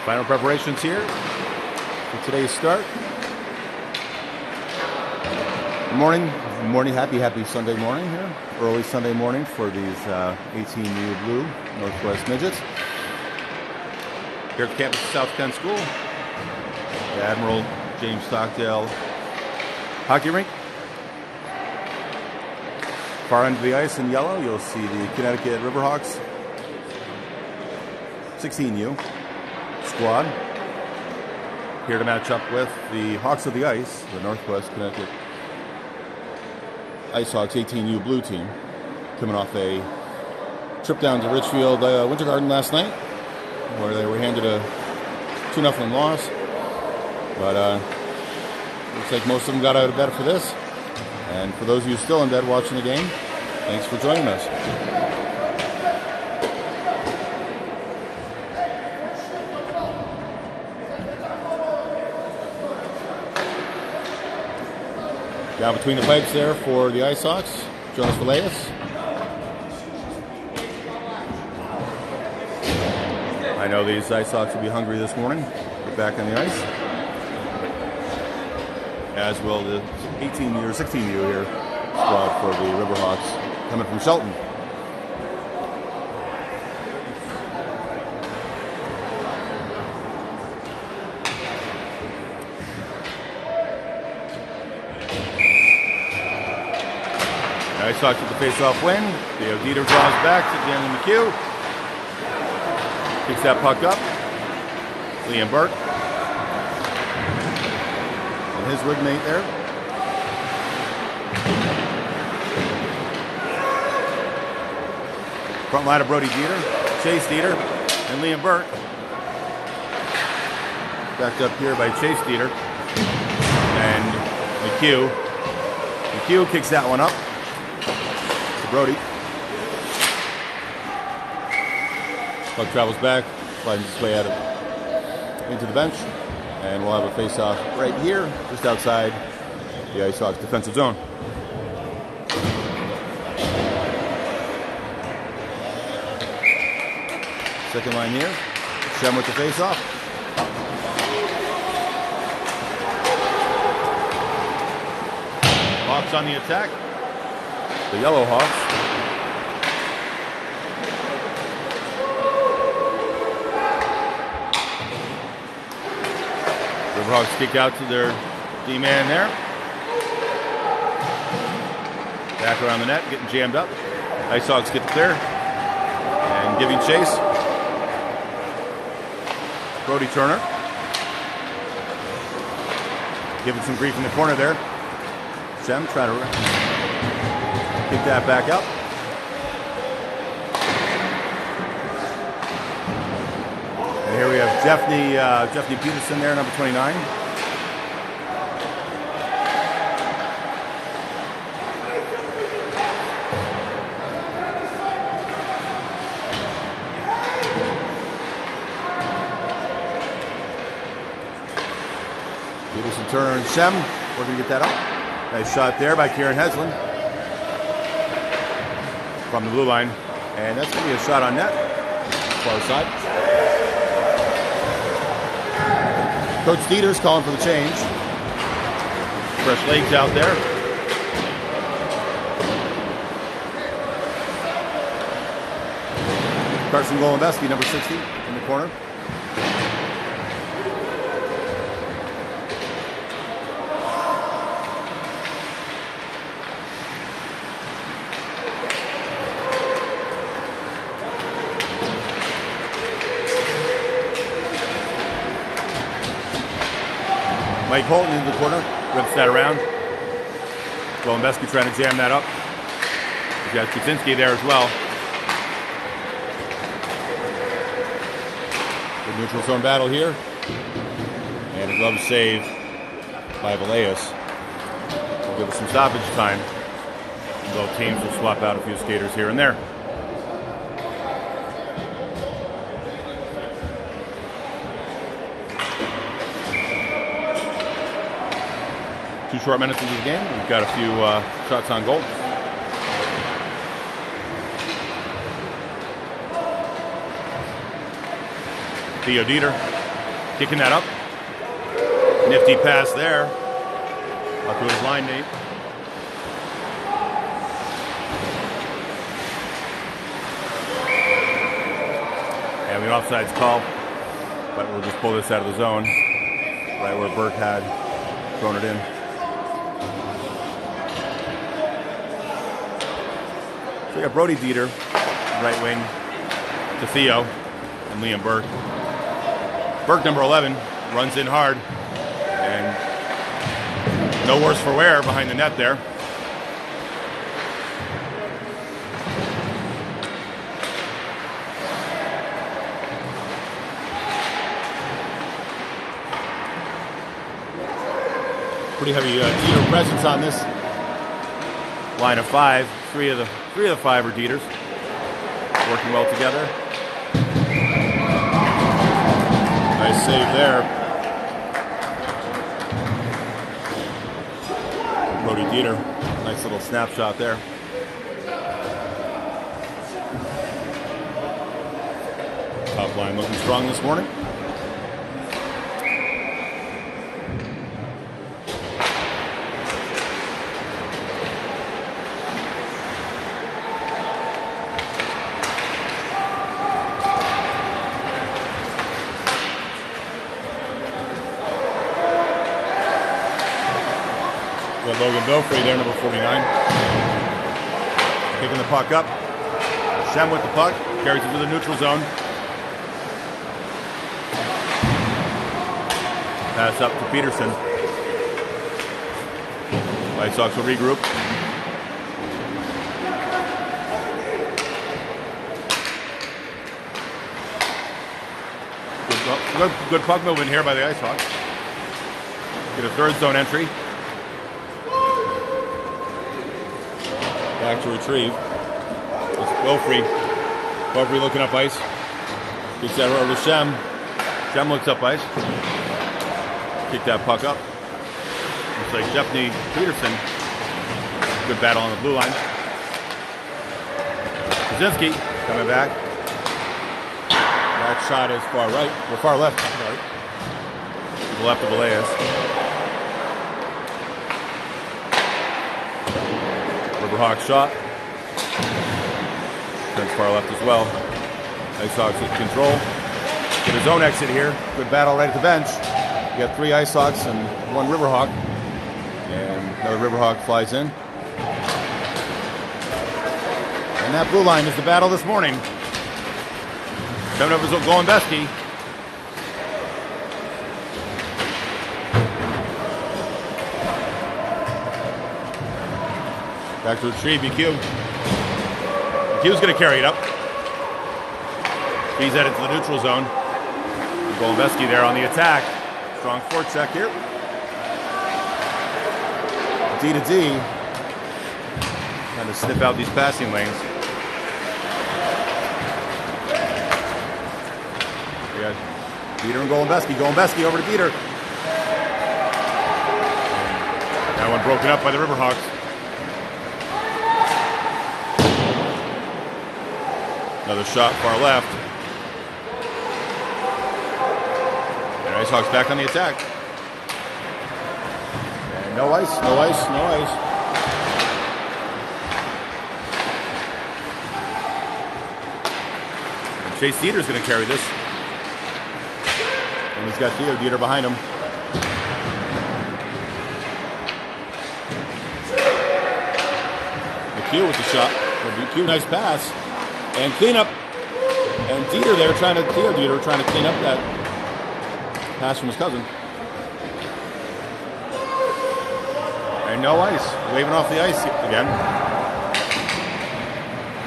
Final preparations here for today's start. Good morning, happy Sunday morning here. Early Sunday morning for these 18U Blue Northwest Midgets. Here at the campus of South Penn School, the Admiral James Stockdale hockey rink. Far end of the ice in yellow, you'll see the Connecticut Riverhawks 16U squad. Here to match up with the Hawks of the Ice, the Northwest Connecticut Icehawks 18U Blue team, coming off a trip down to Richfield Winter Garden last night, where they were handed a 2-0 loss. But looks like most of them got out of bed for this. And for those of you still in bed watching the game, thanks for joining us. Down between the pipes there for the Icehawks, Jonas Villegas. I know these Icehawks will be hungry this morning. Get back on the ice. As will the 18U or 16U here squad for the Riverhawks coming from Shelton. Icehawks with the face-off win. Theo Dieter draws back to Daniel McHugh. Picks that puck up. Liam Burke. And his wingmate there. Front line of Brody Dieter, Chase Dieter, and Liam Burke. Backed up here by Chase Dieter. And McHugh. McHugh kicks that one up. Brody. Puck travels back, finds its way out into the bench, and we'll have a face-off right here, just outside the Icehawks defensive zone. Second line here, Shem with the face-off. Hawks on the attack. The Yellow Hawks. Riverhawks kick out to their D-man there. Back around the net, getting jammed up. Icehawks get clear. And giving chase. Brody Turner. Giving some grief in the corner there. Shem trying to kick that back up. And here we have Jeffney Peterson there, number 29. Peterson, Turner, and Shem. We're going to get that up. Nice shot there by Kieran Heslin from the blue line, and that's going to be a shot on net, far side. Coach Dieter's calling for the change. Fresh legs out there. Carson Golombesky, number 60, in the corner. Mike Holton in the corner, rips that around. Golombesky trying to jam that up. We've got Kuczynski there as well. Good neutral zone battle here. And a glove save by Villegas. Will give us some stoppage time. Both teams will swap out a few skaters here and there. Two short minutes into the game. We've got a few shots on goal. Theo Dieter Kicking that up. Nifty pass there. Up to his line, Nate. And the offside's call. But we'll just pull this out of the zone. Right where Burke had thrown it in. So we got Brody Dieter, right wing, to Theo, and Liam Burke. Burke, number 11, runs in hard. And no worse for wear behind the net there. Pretty heavy Dieter presence on this line of 5. Three of the 5 are Dieters, working well together. Nice save there. Brody Dieter, nice little snapshot there. Top line looking strong this morning. Logan Belfry there, number 49. Picking the puck up. Shem with the puck. Carries it to the neutral zone. Pass up to Peterson. Icehawks will regroup. Good puck movement here by the Icehawks. Get a third zone entry. Back to retrieve. It's Belfry. Belfry looking up ice. Gets that over to Shem. Shem looks up ice. Kick that puck up. Looks like Jeffney Peterson. Good battle on the blue line. Kaczynski coming back. That shot is far right. Or far left. Sorry. To the left of Elias. Riverhawks shot. Turns far left as well. Icehawks in control. Get his own exit here. Good battle right at the bench. You got 3 Icehawks and 1 Riverhawk. And another Riverhawk flies in. And that blue line is the battle this morning. Coming up is Golembeski. Back to retrieve, BQ. BQ's going to carry it up. He's headed to the neutral zone. Golembeski there on the attack. Strong forecheck here. D to D. Trying to sniff out these passing lanes. We got Dieter and Golembeski. Golembeski over to Dieter. That one broken up by the Riverhawks. Another shot far left. And Icehawks back on the attack. And no ice, no ice, no ice. And Chase Dieter's going to carry this. And he's got Theo Dieter behind him. McHugh with the shot. McHugh, nice pass. And cleanup. And Theo Dieter trying to clean up that pass from his cousin. And no ice. Waving off the ice again.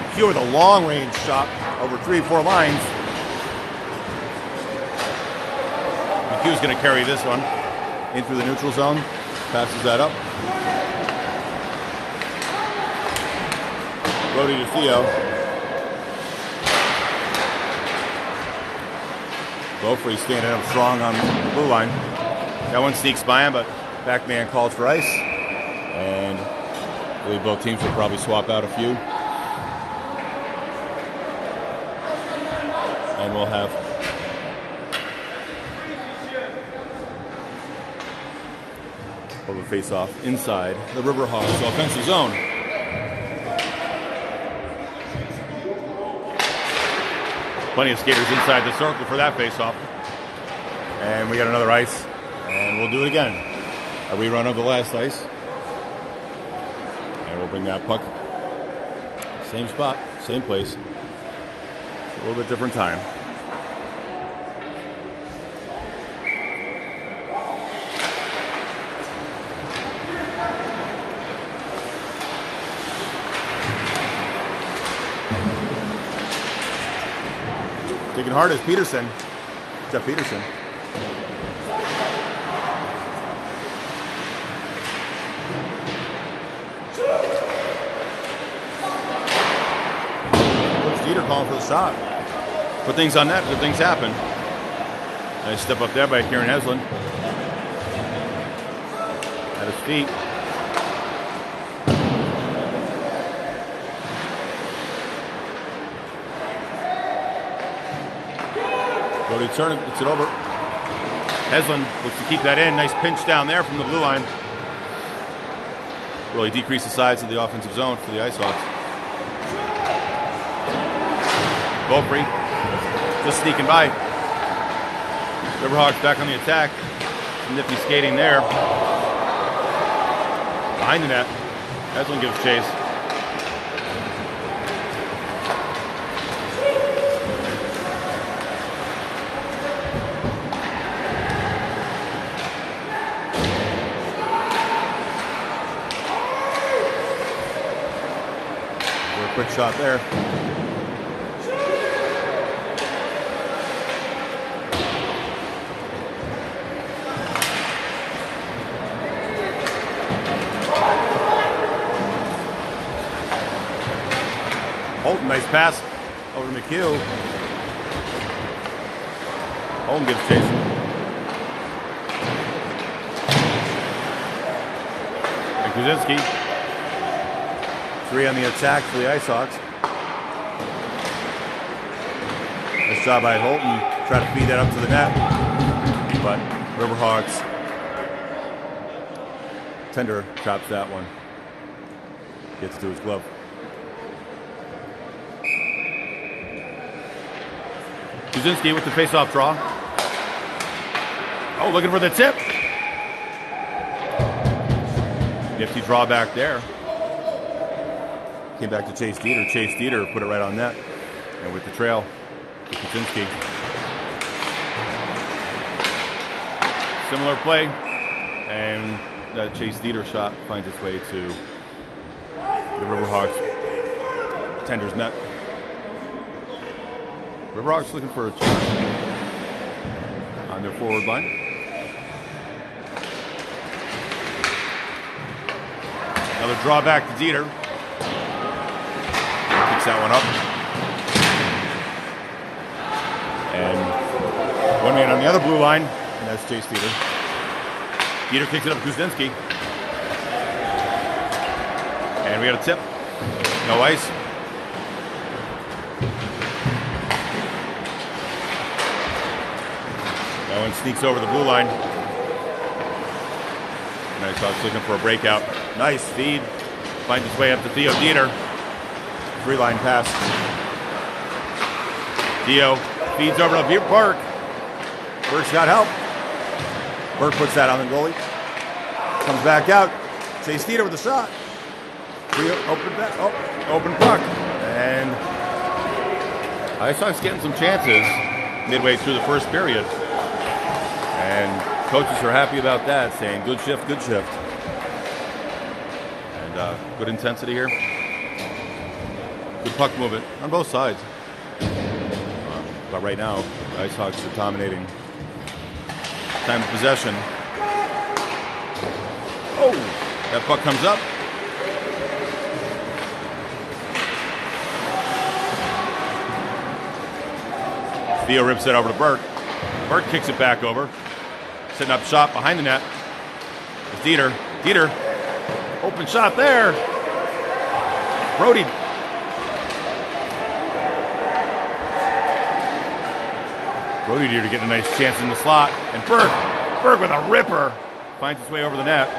McHugh with a long range shot over 3-4 lines. McHugh's going to carry this one in through the neutral zone. Passes that up. Brody to Theo. Beaufry standing up strong on the blue line. That one sneaks by him, but back man calls for ice. And I believe both teams will probably swap out a few. And we'll have of a face-off inside the Riverhawks offensive zone. Plenty of skaters inside the circle for that face-off. And we got another ice, and we'll do it again. A rerun of the last ice. And we'll bring that puck. Same spot, same place. A little bit different time. Taking hard is Peterson. Jeff Peterson. Dieter calling for the shot. Put things on net, good things happen. Nice step up there by Kieran Heslin. At his feet. Brody Turner gets it over. Heslin looks to keep that in. Nice pinch down there from the blue line. Really decrease the size of the offensive zone for the Icehawks. Beaupre just sneaking by. Riverhawks back on the attack. Some nifty skating there. Behind the net. Heslin gives chase. A quick shot there. Holton, nice pass over to McHugh. Holton gives chase. And Kuzinski. 3 on the attack for the Icehawks. Nice job by Holton. Try to feed that up to the net. But Riverhawks. Tender traps that one. Gets to his glove. Kuzinski with the face-off draw. Oh, looking for the tip. Nifty draw back there. Came back to Chase Dieter. Chase Dieter put it right on net. And with the trail to Kuzinski. Similar play. And that Chase Dieter shot finds its way to the Riverhawks tender's net. Riverhawks looking for a charge on their forward line. Another draw back to Dieter. Kicks that one up. And one man on the other blue line, and that's Chase Dieter. Dieter kicks it up to Kuzinski. And we got a tip. No ice. That one sneaks over the blue line. Nice Hawks looking for a breakout. Nice feed. Finds its way up to Theo Dieter. 3-line pass. Theo feeds over to Burke. Burke's got help. Burke puts that on the goalie. Comes back out. Chase Dieter with a shot. Open puck. And Icehawks getting some chances midway through the first period. And coaches are happy about that, saying good shift, good shift. And good intensity here. Good puck movement on both sides. But right now, the Icehawks are dominating time of possession. Oh, that puck comes up. Theo rips it over to Burke. Burke kicks it back over. Setting up shot behind the net. It's Dieter. Dieter. Open shot there. Brody. Brody Dieter getting a nice chance in the slot. And Burke with a ripper. Finds his way over the net.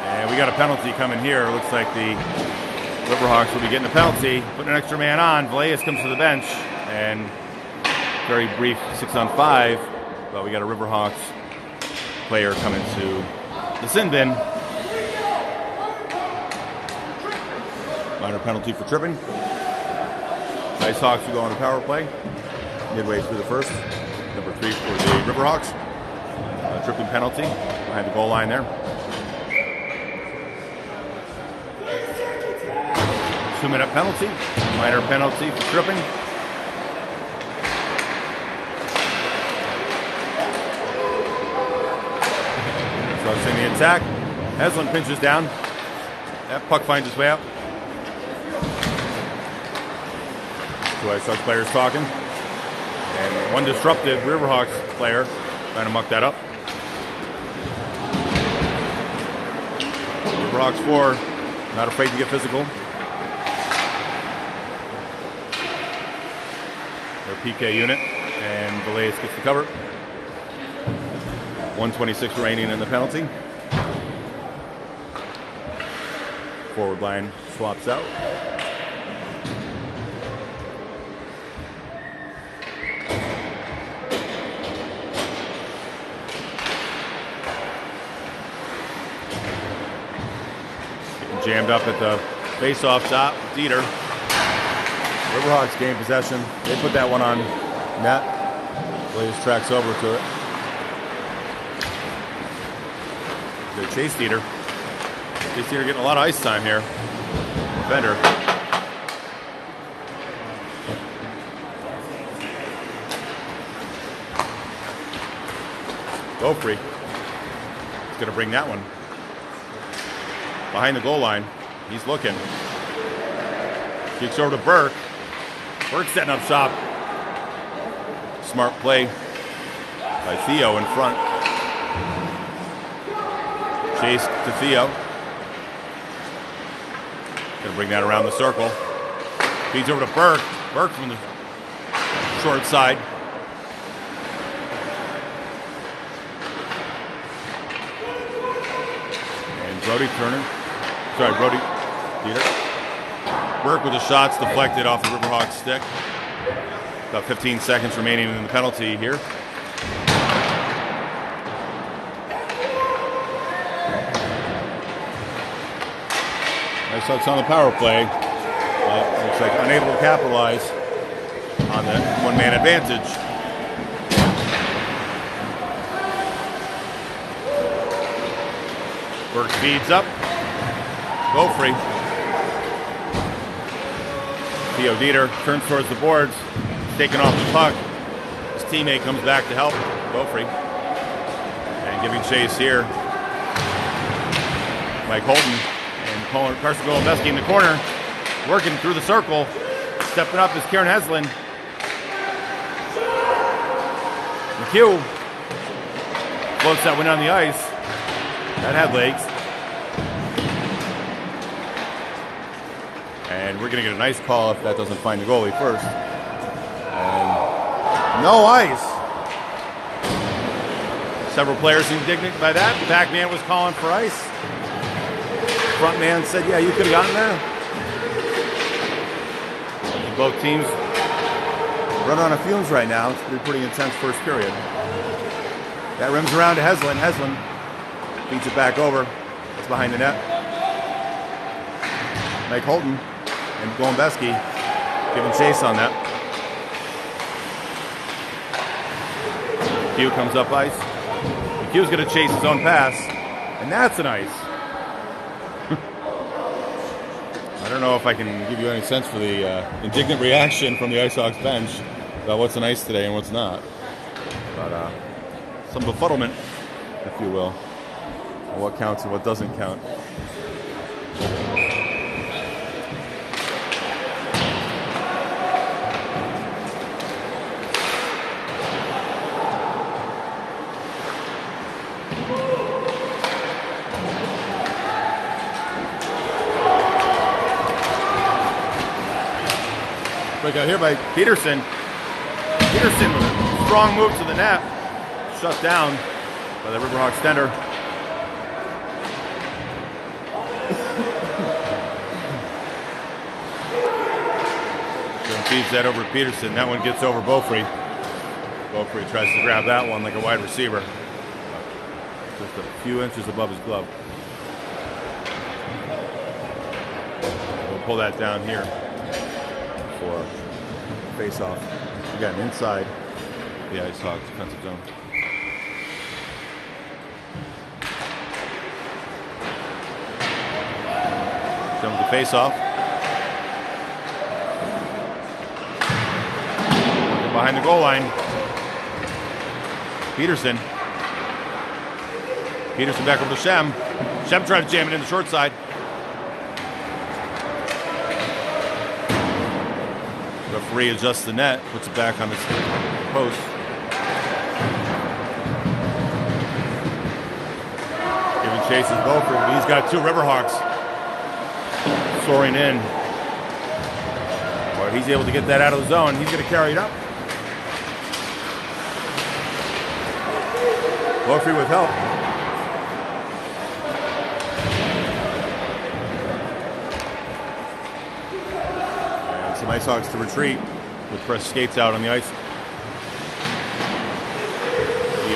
And we got a penalty coming here. Looks like the Riverhawks will be getting a penalty, putting an extra man on. Velez comes to the bench, and very brief 6-on-5, but we got a Riverhawks player coming to the sin bin. Minor penalty for tripping. Icehawks will go on the power play midway through the first. Number 3 for the Riverhawks. Tripping penalty behind the goal line there. 2-minute penalty. Minor penalty for tripping. So it's in the attack. Heslin pinches down. That puck finds its way out. Two Icehawks players talking. And one disruptive Riverhawks player trying to muck that up. Riverhawks 4, not afraid to get physical. Their PK unit, and Velez gets the cover. 1:26 remaining in the penalty. Forward line swaps out. Jammed up at the face-off shot. Dieter. Riverhawks gain possession. They put that one on net. Velez tracks over to it. They chase Dieter. Chase Dieter getting a lot of ice time here. Defender. Go free. He's going to bring that one. Behind the goal line. He's looking. Kicks over to Burke. Burke setting up shop. Smart play by Theo in front. Chase to Theo. Gonna bring that around the circle. Feeds over to Burke. Burke from the short side. And Brody Turner. Sorry, Brody Dieter. Burke with the shots deflected off the Riverhawks stick. About 15 seconds remaining in the penalty here. Icehawks on the power play. Looks like unable to capitalize on the one-man advantage. Burke feeds up. Go free. Theo Dieter turns towards the boards. Taking off the puck. His teammate comes back to help. Go free. And giving chase here. Mike Holton. Carson Golombesky in the corner, working through the circle. Stepping up is Kieran Heslin. McHugh floats that one on the ice. That had legs. And we're going to get a nice call if that doesn't find the goalie first. And no ice. Several players indignant by that. The back man was calling for ice. Front man said, yeah, you could have gotten there. Both teams running on a fumes right now. It's been a pretty intense first period. That rims around to Heslin. Heslin feeds it back over. It's behind the net. Mike Holton and Golombesky giving chase on that. McHugh comes up ice. McHugh's going to chase his own pass. And that's an ice. I don't know if I can give you any sense for the indignant reaction from the Icehawks bench about what's an ice today and what's not. But some befuddlement, if you will, on what counts and what doesn't count. Breakout here by Peterson. Peterson with a strong move to the net. Shut down by the Riverhawks tender. feeds that over to Peterson. That one gets over Beaufry. Beaufry tries to grab that one like a wide receiver. Just a few inches above his glove. We'll pull that down here for face-off. Again, inside the Icehawks defensive zone. Comes the face-off. Behind the goal line. Peterson. Peterson back over to Shem. Shem trying to jam it in the short side. Referee adjusts the net, puts it back on the post. Giving chases Beaufort, but he's got two Riverhawks soaring in. But he's able to get that out of the zone. He's going to carry it up. Beaufort with help. And some Icehawks to retreat with fresh skates out on the ice.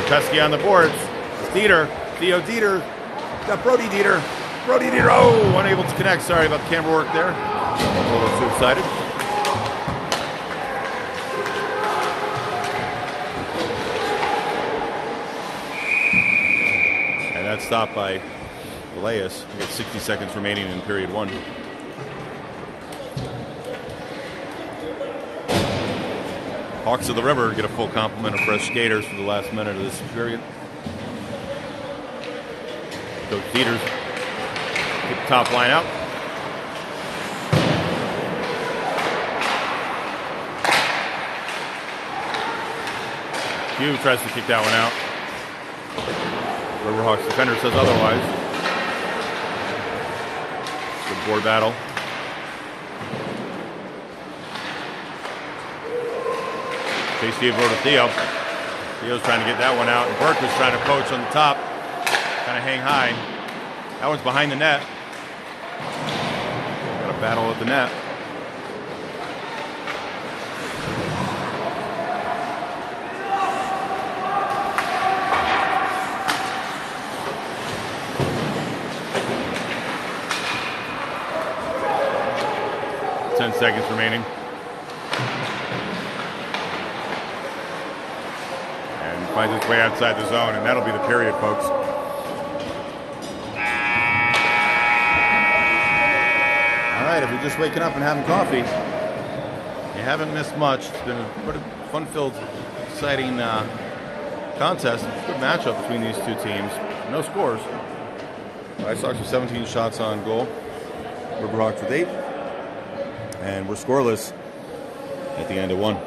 Pesky on the boards. It's Dieter. Theo Dieter. Got Brody Dieter. Brody Dieter. Oh, unable to connect. Sorry about the camera work there. A little too excited. And that's stopped by Elias. We got 60 seconds remaining in period one. Hawks of the River get a full complement of fresh skaters for the last minute of this period. Coach Peters get the top line out. Hugh tries to kick that one out. Riverhawks defender says otherwise. Good board battle. Chase Steve over to Theo. Theo's trying to get that one out. And Burke was trying to poach on the top. Kind of hang high. That one's behind the net. Got a battle at the net. Ten seconds remaining. Finds its way outside the zone, and that'll be the period, folks. All right, if you're just waking up and having coffee, you haven't missed much. It's been a pretty fun-filled, exciting contest. Good matchup between these two teams. No scores. Icehawks with 17 shots on goal. Riverhawks with 8. And we're scoreless at the end of one.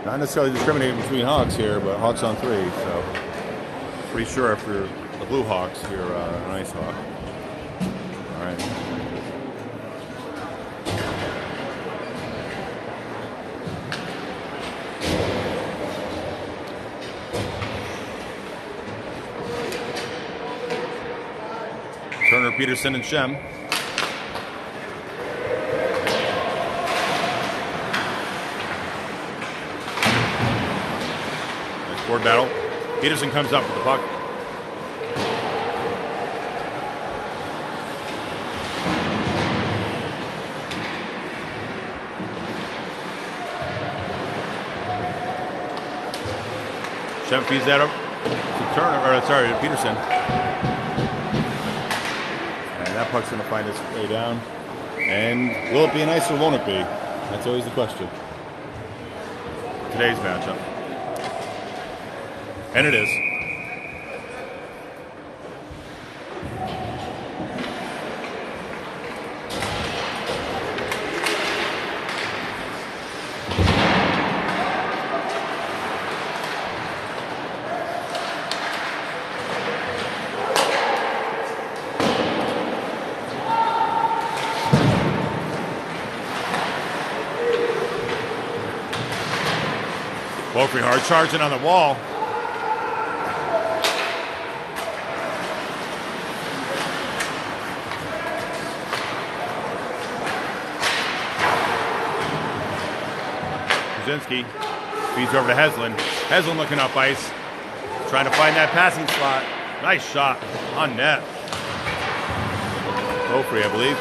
Not necessarily discriminating between Hawks here, but Hawks on 3, so pretty sure if you're the Blue Hawks, you're an Ice Hawk. All right. Turner, Peterson, and Shem. Board battle. Peterson comes up with the puck. Shem feeds that up to Turner, or sorry, to Peterson. And that puck's going to find its way down. And will it be an ice or won't it be? That's always the question. Today's matchup. And it is. Wolfie hard charging on the wall. Kuzinski feeds over to Heslin. Heslin looking up ice. Trying to find that passing slot. Nice shot on net. Wolfie, I believe.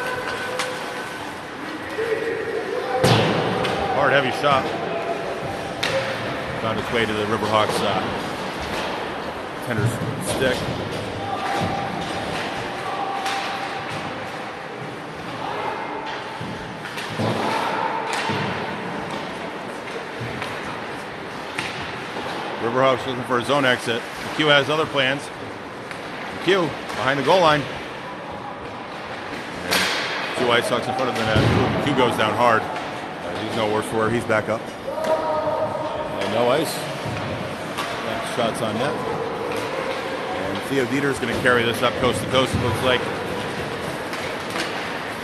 Hard, heavy shot. Found its way to the Riverhawks tender's stick. Riverhawks looking for his own exit. McHugh has other plans. McHugh behind the goal line. And 2 Icehawks in front of the net. McHugh goes down hard. He's no worse for wear. He's back up. No ice. Shots on net. And Theo Dieter's going to carry this up coast to coast, it looks like.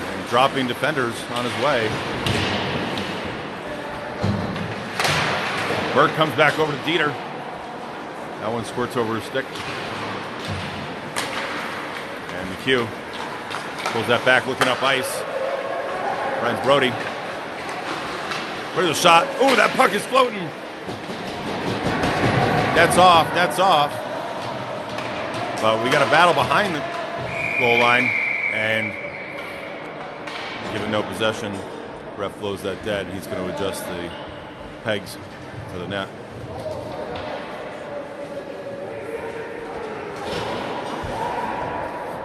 And dropping defenders on his way. Bird comes back over to Dieter. That one squirts over his stick. And McHugh pulls that back, looking up ice. Finds Brody. Where's the shot? Ooh, that puck is floating. That's off. But we got a battle behind the goal line, and given no possession, ref blows that dead. He's going to adjust the pegs to the net.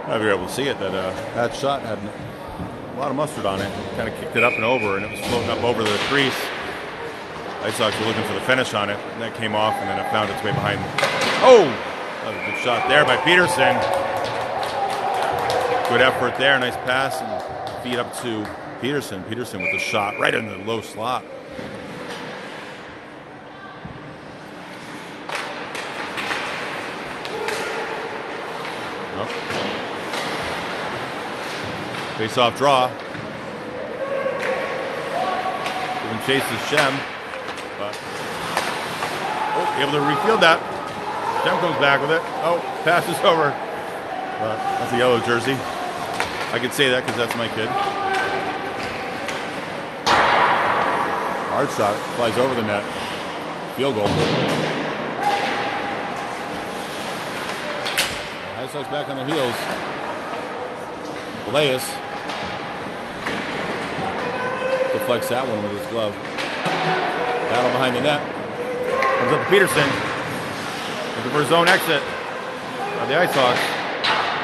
I don't know if you're able to see it, that shot had a lot of mustard on it. Kind of kicked it up and over, and it was floating up over the crease. Icehawks were looking for the finish on it, and that came off, and then it found its way behind. Oh! That was a good shot there by Peterson. Good effort there, nice pass, and feed up to Peterson. Peterson with the shot right in the low slot. Oh. Face-off draw. Giving chase to Shem. Able to refield that. Shem comes back with it. Oh, passes over. That's a yellow jersey. I could say that because that's my kid. Hard shot. Flies over the net. Field goal. Icehawks back on their heels. Elias deflects that one with his glove. Battle behind the net. Comes up to Peterson. Looking for his own exit. The Icehawks.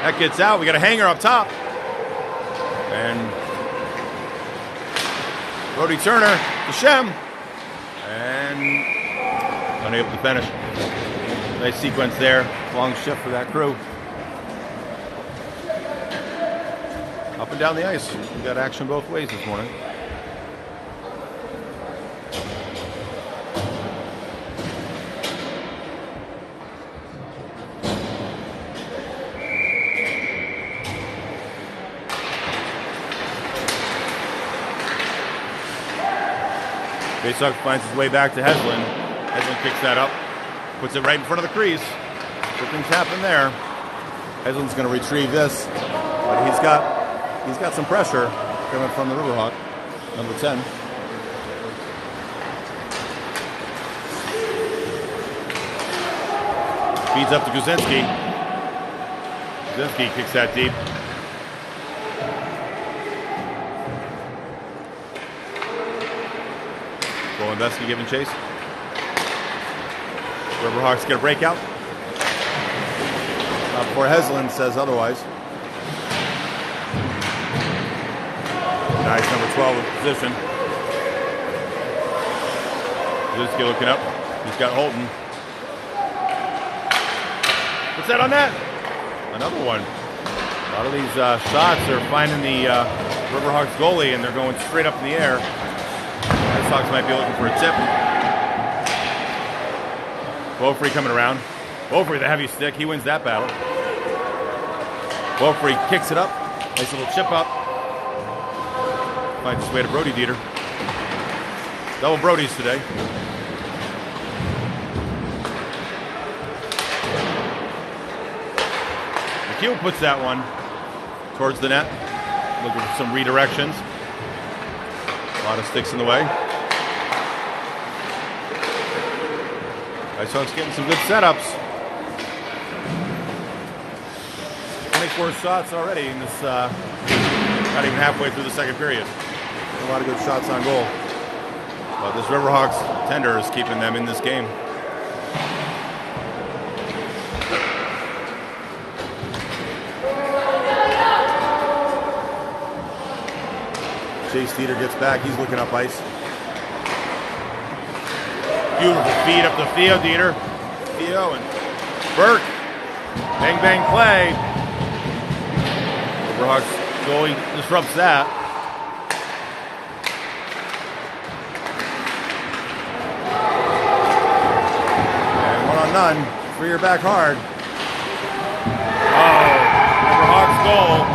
That gets out. We got a hanger up top. And Brody Turner to Shem. And unable to finish. Nice sequence there. Long shift for that crew. Up and down the ice. We got action both ways this morning. Faceoff finds his way back to Heslin. Heslin kicks that up, puts it right in front of the crease. Good things happen there. Heslin's going to retrieve this, but he's got some pressure coming from the Riverhawk, number 10. Feeds up to Kuzinski. Kuzinski kicks that deep. Golindeski giving chase. Riverhawks get a breakout. Not before Heslin says otherwise. Nice number 12 in position. Kuzinski looking up. He's got Holton. What's that on that? Another one. A lot of these shots are finding the Riverhawks goalie, and they're going straight up in the air. Icehawks might be looking for a tip. Beaufrey coming around. Beaufrey, the heavy stick, he wins that battle. Beaufrey kicks it up. Nice little chip up. Finds his way to Brody Dieter. Double Brodies today. McHugh puts that one towards the net. Looking for some redirections. A lot of sticks in the way. Icehawks getting some good setups. 24 shots already in this, not even halfway through the second period. A lot of good shots on goal. But this Riverhawks tender is keeping them in this game. Chase Dieter gets back. He's looking up ice. Beautiful feed up the field, Dieter. Theo and Burke. Bang, bang play. Riverhawks goalie disrupts that. And 1-on-none. Free her back hard. Oh, Riverhawks goal.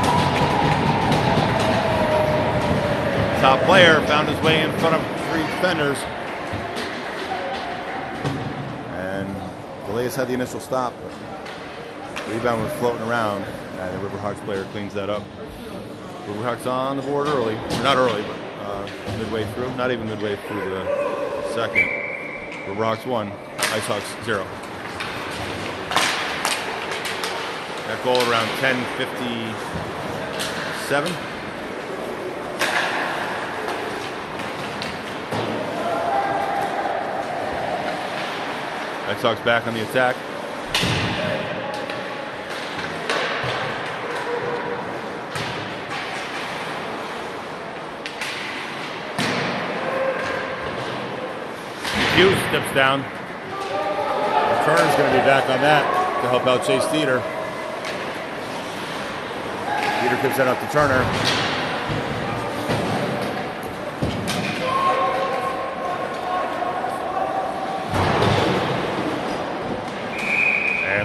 Top player found his way in front of 3 defenders. And Elias had the initial stop, but the rebound was floating around, and the Riverhawks player cleans that up. Riverhawks on the board early. Not early, but midway through. Not even midway through the second. Riverhawks 1, Icehawks 0. That goal around 10:57. Icehawks back on the attack. Hughes steps down. Turner's going to be back on that to help out Chase Dieter. Dieter gives that up to Turner.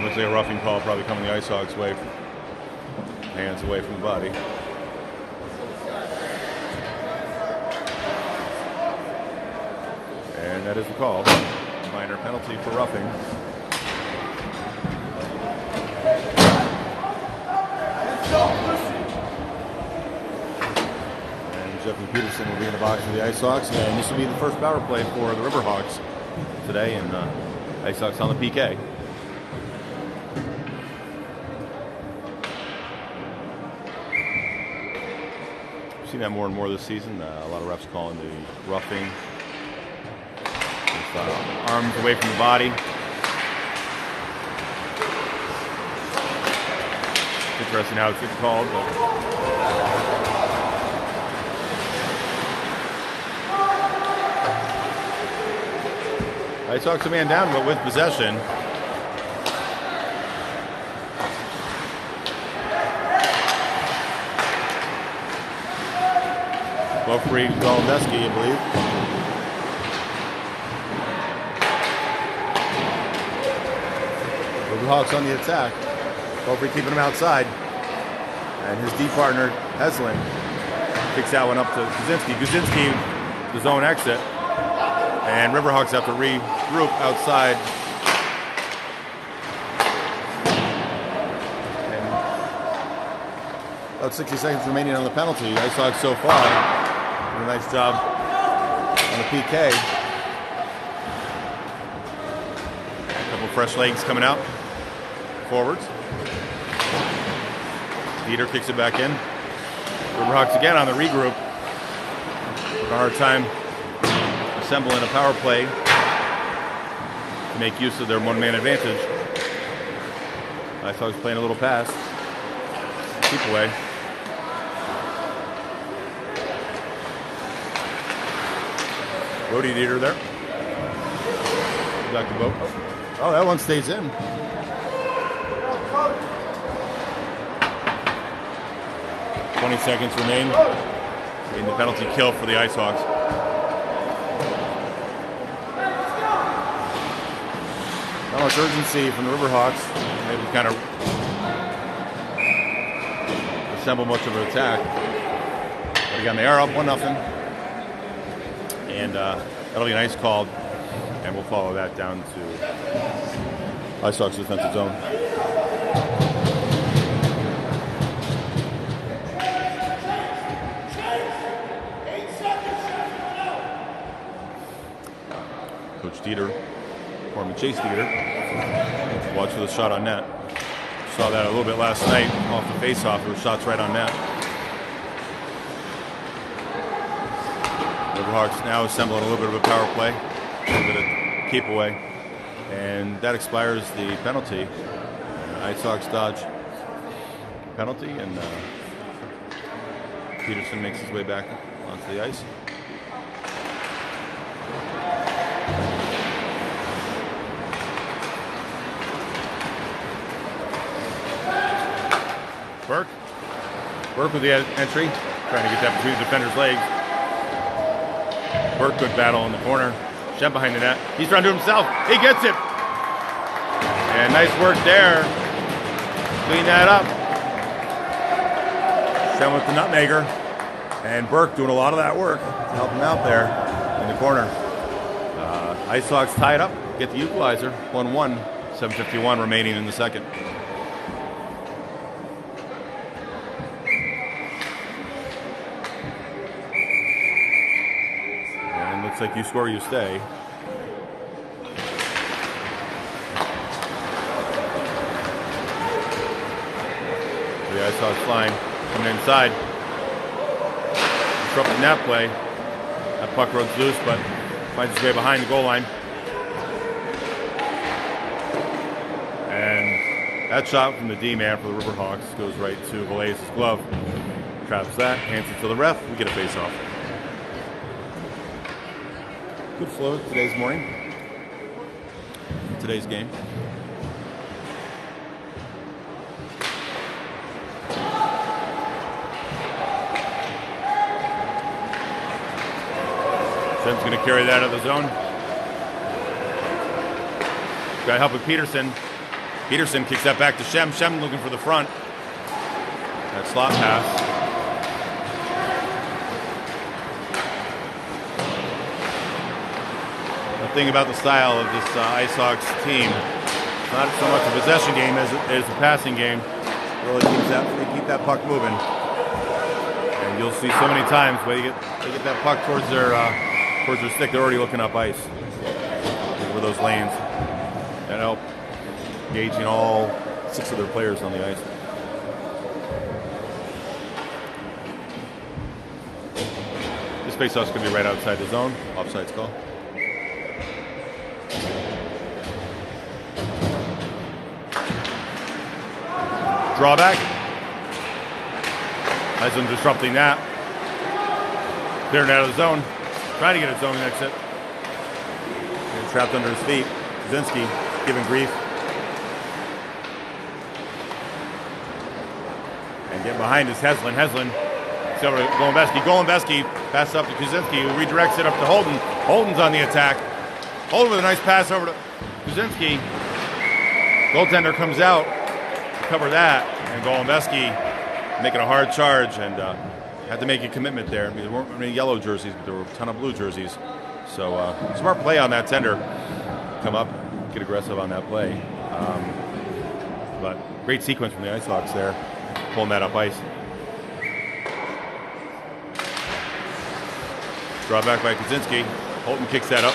Looks like a roughing call probably coming the Icehawks' way. Hands away from the body. And that is the call. Minor penalty for roughing. And Jeffrey Peterson will be in the box for the Icehawks. And this will be the first power play for the Riverhawks today. And Icehawks on the PK. Seen that more and more this season. A lot of refs calling the roughing. With, arms away from the body. Interesting how it's getting called. But Icehawks a man down, but with possession. Beaufrey, Goldeski, I believe. Riverhawks on the attack. Beaufrey keeping him outside. And his D partner, Heslin, kicks that one up to Guzinski. Guzinski, the zone exit. And Riverhawks have to regroup outside. And about 60 seconds remaining on the penalty. Icehawks so far. A nice job on the PK. A couple fresh legs coming out. Forwards. Dieter kicks it back in. Riverhawks again on the regroup. With a hard time assembling a power play to make use of their one-man advantage. Icehawks playing a little pass. Keep away. Brody Dieter there. Back to boat. Oh, that one stays in. 20 seconds remain in the penalty kill for the Icehawks. Not much urgency from the Riverhawks. Maybe kind of assemble much of an attack. But again, they are up 1-0. And that'll be an ice called. And we'll follow that down to Icehawks defensive zone. Coach Dieter, Foreman Chase Dieter, watch for the shot on net. Saw that a little bit last night off the face-off. There were shots right on net. Riverhawks now assembling a little bit of a power play, a little bit of keep away, and that expires the penalty. Icehawks dodge penalty, and Peterson makes his way back onto the ice. Burke with the entry, trying to get that between the defender's legs. Burke, good battle in the corner. Shem behind the net. He's trying to do himself. He gets it. And nice work there. Clean that up. Shem with the nutmegger. And Burke doing a lot of that work to help him out there in the corner. Icehawks tie it up. Get the equalizer. 1-1. 7:51 remaining in the second. Looks like you score, you stay. The Icehawks flying, coming inside. Disrupting that play. That puck runs loose, but finds its way behind the goal line. And that shot from the D-man for the Riverhawks goes right to Valais' glove. Traps that, hands it to the ref. We get a face-off. Good flow today's morning. Today's game. Shem's going to carry that out of the zone. Got help with Peterson. Peterson kicks that back to Shem. Shem looking for the front. That slot pass. Thing about the style of this Icehawks team, it's not so much a possession game as a passing game. It really they keep that puck moving, and you'll see so many times where they get that puck towards their stick. They're already looking up ice over those lanes. That help gauging all 6 of their players on the ice. This faceoff's going to be right outside the zone. Offsides call. Drawback. Heisman disrupting that. Clearing out of the zone. Trying to get his zone exit. And trapped under his feet. Kuzinski giving grief. And getting behind is Heslin. Heslin. It's over to Golembeski. Golembeski passes up to Kuzinski, who redirects it up to Holden. Holden's on the attack. Holden with a nice pass over to Kuzinski. Goaltender comes out. Cover that, and Golembeski making a hard charge, and had to make a commitment there. I mean, there weren't many yellow jerseys, but there were a ton of blue jerseys. So smart play on that tender. Come up, get aggressive on that play. But great sequence from the Icehawks there, pulling that up ice. Draw back by Kuzinski. Holton kicks that up.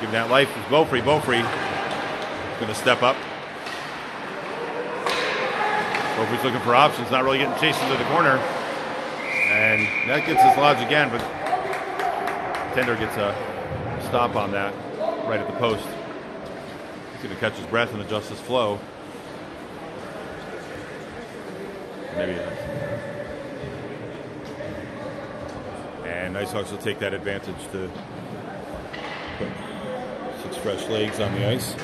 Giving that life is Beaufrey. Beaufrey going to step up. Beaufrey's looking for options, not really getting chased into the corner. And that gets his lodge again, but Tender gets a stop on that right at the post. He's going to catch his breath and adjust his flow. Maybe. And Icehawks will take that advantage to put 6 fresh legs on the ice.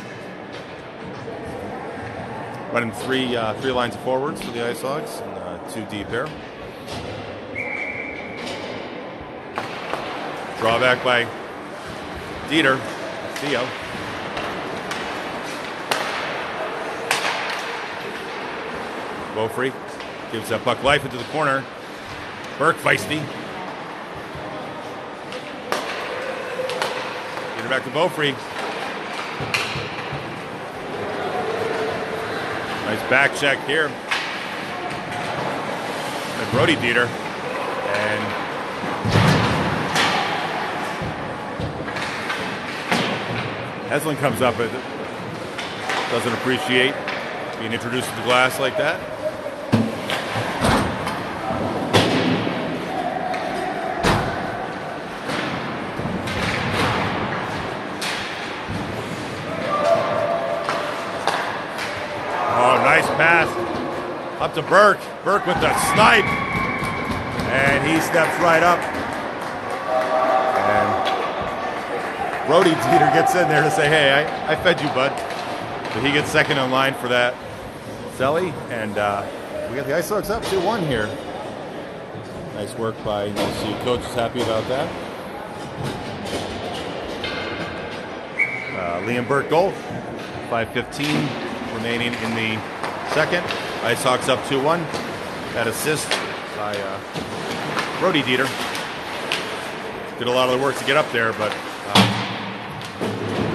Running three lines of forwards for the Icehawks and 2 deep here. Drawback by Theo. Beaufrey gives that puck life into the corner. Burke feisty. Get it back to Beaufrey. Nice back check here. And Brody Dieter. And Heslin comes up with it. Doesn't appreciate being introduced to the glass like that. Nice pass up to Burke. Burke with the snipe. And he steps right up. And Brody Dieter gets in there to say, hey, I fed you, bud. But he gets second in line for that. Selly. And we got the Icehawks up 2-1 here. Nice work by NC. Coach is happy about that. Liam Burke goal. 5:15 remaining in the second. Icehawks up 2-1. That assist by Brody Dieter. Did a lot of the work to get up there, but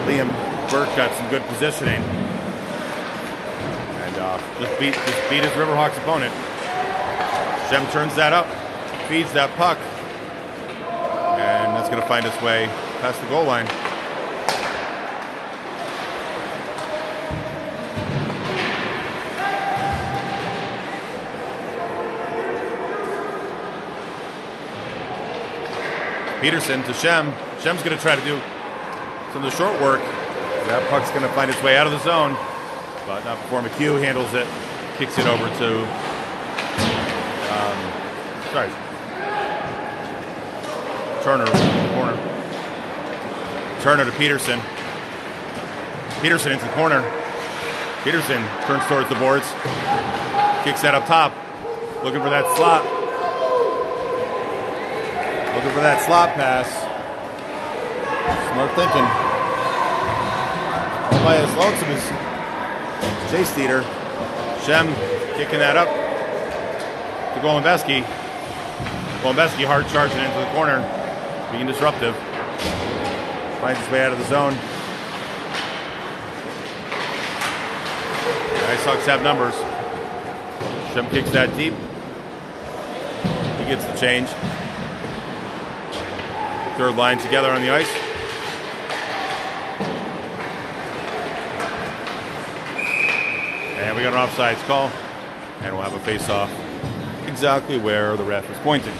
Liam Burke got some good positioning. And just beat his Riverhawks opponent. Shem turns that up, feeds that puck. And that's going to find its way past the goal line. Peterson to Shem. Shem's going to try to do some of the short work. That puck's going to find its way out of the zone, but not before McHugh handles it. Kicks it over to, Turner in the corner. Turner to Peterson. Peterson into the corner. Peterson turns towards the boards. Kicks that up top. Looking for that slot. Looking for that slot pass. Smart thinking. All by his lonesome is Chase Dieter. Shem kicking that up to Golembeski. Golembeski hard charging into the corner, being disruptive. Finds his way out of the zone. The Icehawks have numbers. Shem kicks that deep. He gets the change. Third line together on the ice. And we got an offsides call. And we'll have a face-off exactly where the ref is pointing.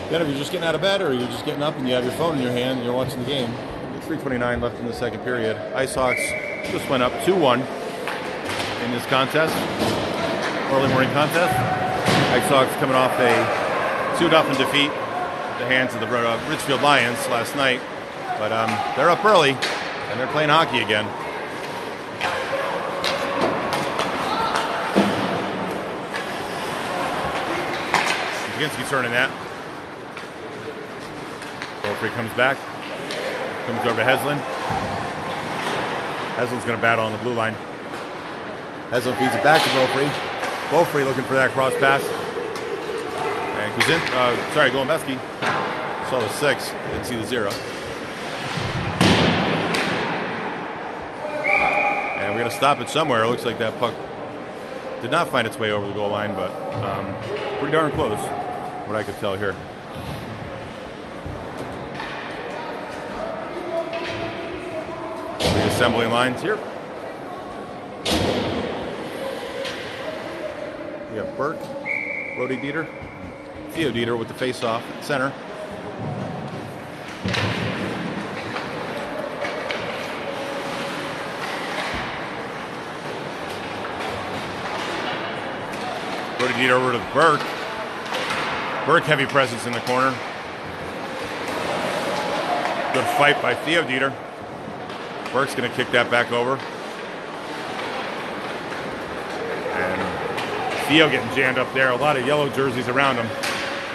Then if you're just getting out of bed or you're just getting up and you have your phone in your hand and you're watching the game. 3:29 left in the second period. Icehawks just went up 2-1 in this contest. Early morning contest. Icehawks coming off a 2-0 defeat at the hands of the Richfield Lions last night. But they're up early, and they're playing hockey again. Jaginski turning that. Beaufrey comes back. Comes over to Heslin. Heslin's going to battle on the blue line. Heslin feeds it back to Beaufrey. Beaufrey looking for that cross pass. And Golembeski. Saw the 6, didn't see the 0. And we're going to stop it somewhere. It looks like that puck did not find its way over the goal line, but pretty darn close, what I could tell here. Reassembling lines here. We have Burke, Brody Dieter, Theo Dieter with the face-off at center. Brody Dieter over to Burke. Burke heavy presence in the corner. Good fight by Theo Dieter. Burke's going to kick that back over. And Theo getting jammed up there. A lot of yellow jerseys around him.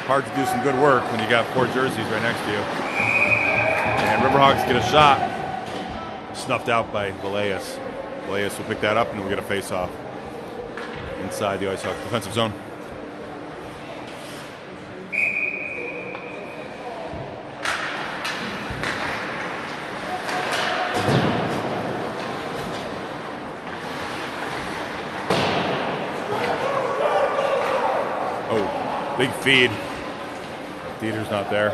Hard to do some good work when you got 4 jerseys right next to you. And Riverhawks get a shot. Snuffed out by Villegas. Villegas will pick that up, and then we get a face-off inside the Icehawks defensive zone. Oh, big feed. Dieter's not there.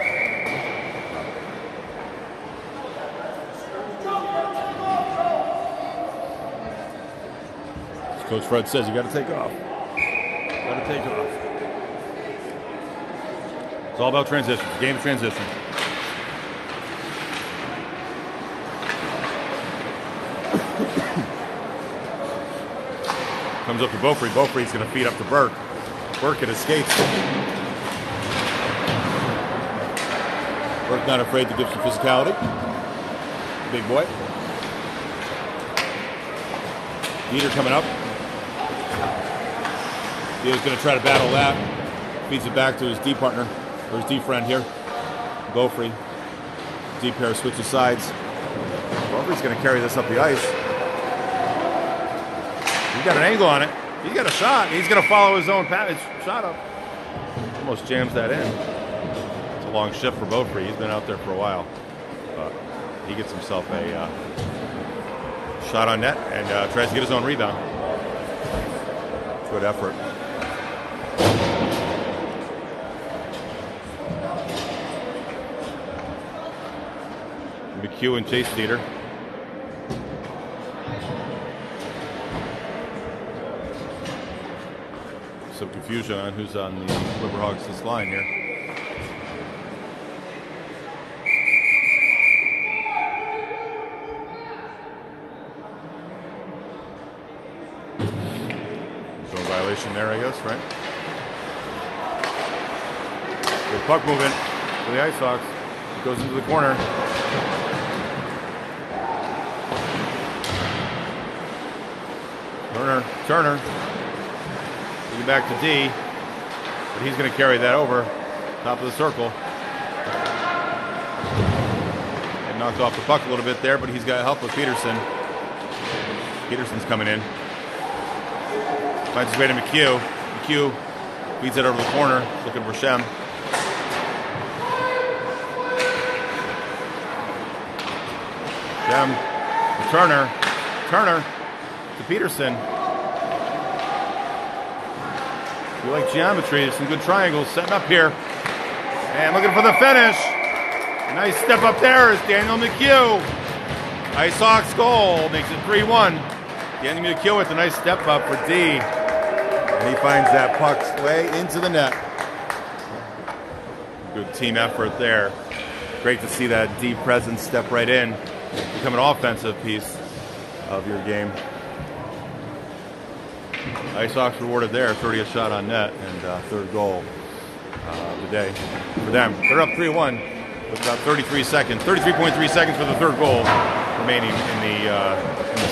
Coach Fred says you got to take off. Got to take off. It's all about transition. It's a game of transition. Comes up to Beaufrey. Beaufrey's going to feed up to Burke. Burke at his skates. Burke not afraid to give some physicality. Big boy. Dieter coming up. Dieter's going to try to battle that. Feeds it back to his D partner, or his D friend here. Beaufrey. D pair switches sides. Beaufrey's going to carry this up the ice. He's got an angle on it. He's got a shot. He's going to follow his own shot up. Almost jams that in. It's a long shift for Beaufrey. He's been out there for a while. But he gets himself a shot on net and tries to get his own rebound. Good effort. McHugh and Chase Dieter. Some confusion on who's on the Riverhawks this line here. So violation there, I guess, right? Good puck movement for the Icehawks. It goes into the corner. Turner. Get back to D, but he's going to carry that over top of the circle. And knocked off the puck a little bit there, but he's got help with Peterson. Peterson's coming in. Finds his way to McHugh. McHugh feeds it over the corner, looking for Shem. Shem to Turner. Turner to Peterson. If you like geometry, there's some good triangles setting up here. And looking for the finish. A nice step up there is Daniel McHugh. Icehawks goal makes it 3-1. Daniel McHugh with a nice step up for D. And he finds that puck's way into the net. Good team effort there. Great to see that D presence step right in. Become an offensive piece of your game. Icehawks rewarded there, 30th shot on net and third goal of the day for them. They're up 3-1 with about 33 seconds, 33.3 seconds for the third goal remaining in the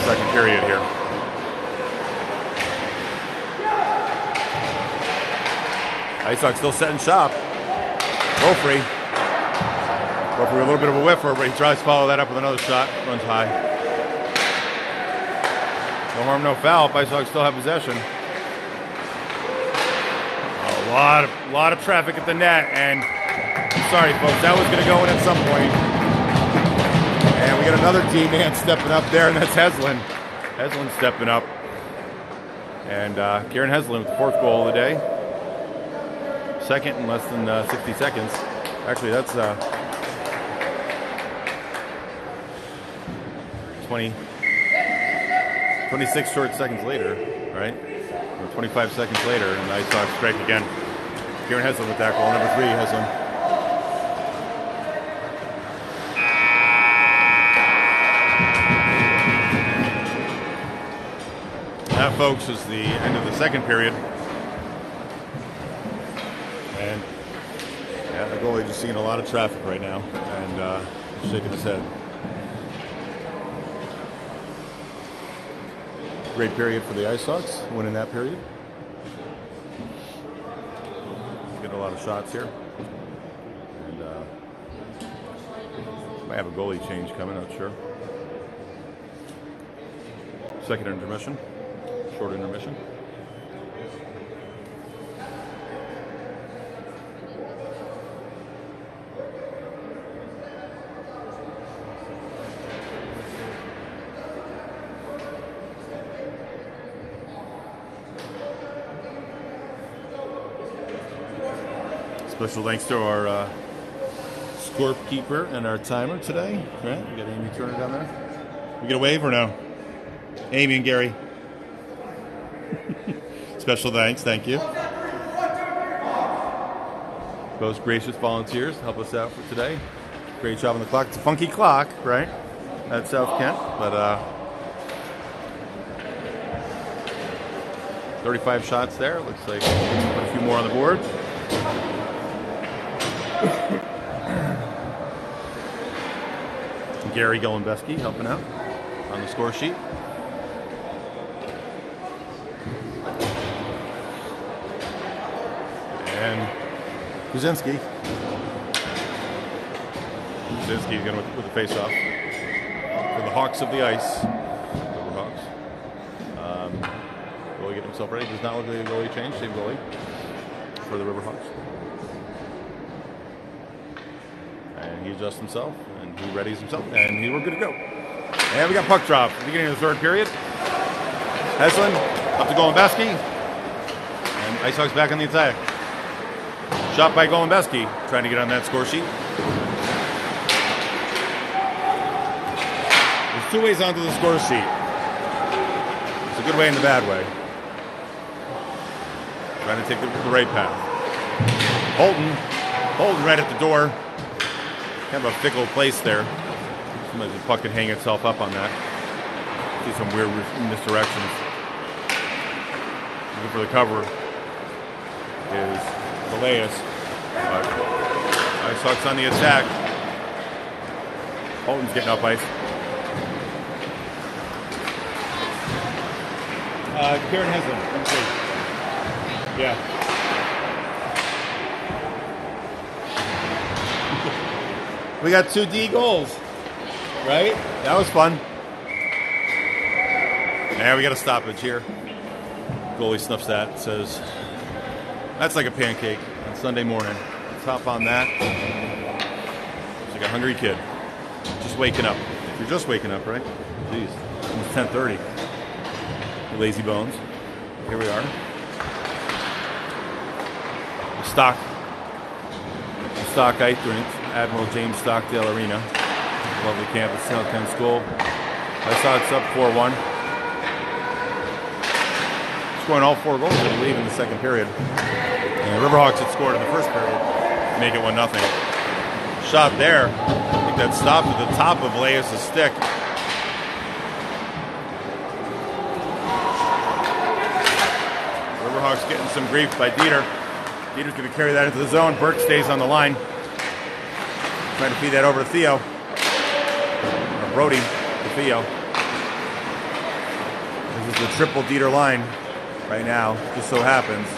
second period here. Icehawks still setting shop. Beaufrey with a little bit of a whiffer, but he tries to follow that up with another shot. Runs high. No harm, no foul. Icehawks still have possession. A lot of traffic at the net, and I'm sorry, folks, that was going to go in at some point. And we got another D-man stepping up there, and that's Heslin. Heslin stepping up. And Kieran Heslin with the fourth goal of the day. Second in less than 60 seconds. Actually, that's 26 short seconds later, right? Or 25 seconds later, and the Icehawks strike again. Kieran Heslin with that goal, number 3, Heslin. That, folks, is the end of the second period. And yeah, the goalie just seeing a lot of traffic right now, and shaking his head. Great period for the Icehawks, winning that period. Get a lot of shots here. And might have a goalie change coming, not sure. Second intermission, short intermission. Special thanks to our scorekeeper and our timer today. Right? We got Amy Turner down there. We get a wave or no? Amy and Gary. Special thanks, thank you. Most gracious volunteers to help us out for today. Great job on the clock. It's a funky clock, right? At South Kent, but 35 shots there. Looks like put a few more on the board. Gary Golembeski helping out on the score sheet. And Kuzinski. Kuzinski's going with the face-off for the Hawks of the Ice. Riverhawks. Goalie get himself ready. Does not look like a goalie change. Same goalie for the Riverhawks. And he adjusts himself, and he readies himself, and we're good to go. And we got puck drop at the beginning of the third period. Heslin up to Golembeski, and Icehawks back on the attack. Shot by Golembeski, trying to get on that score sheet. There's two ways onto the score sheet. It's a good way and the bad way. Trying to take the right path. Holden right at the door. Kind of a fickle place there. Sometimes the puck can hang itself up on that. See some weird misdirections. Looking for the cover is Elias. Icehawks on the attack. Holton's getting up ice. Karen Heslin. Yeah. We got 2 D goals, right? That was fun. Yeah, we got a stoppage here. Goalie snuffs that, says, that's like a pancake on Sunday morning. Let's hop on that. It's like a hungry kid. Just waking up. If you're just waking up, right? Jeez, it's 10:30. You lazy bones. Here we are. The Stock Ice Drinks. Admiral James Stockdale Arena. Lovely campus, South Kent School. Icehawks up 4-1. Scoring all 4 goals, I believe, in the second period. And the Riverhawks had scored in the first period to make it 1-0. Shot there. I think that stopped at the top of Elias' stick. Riverhawks getting some grief by Dieter. Dieter's going to carry that into the zone. Burke stays on the line. Trying to feed that over to Theo. Or Brody to Theo. This is the triple Dieter line right now. Just so happens.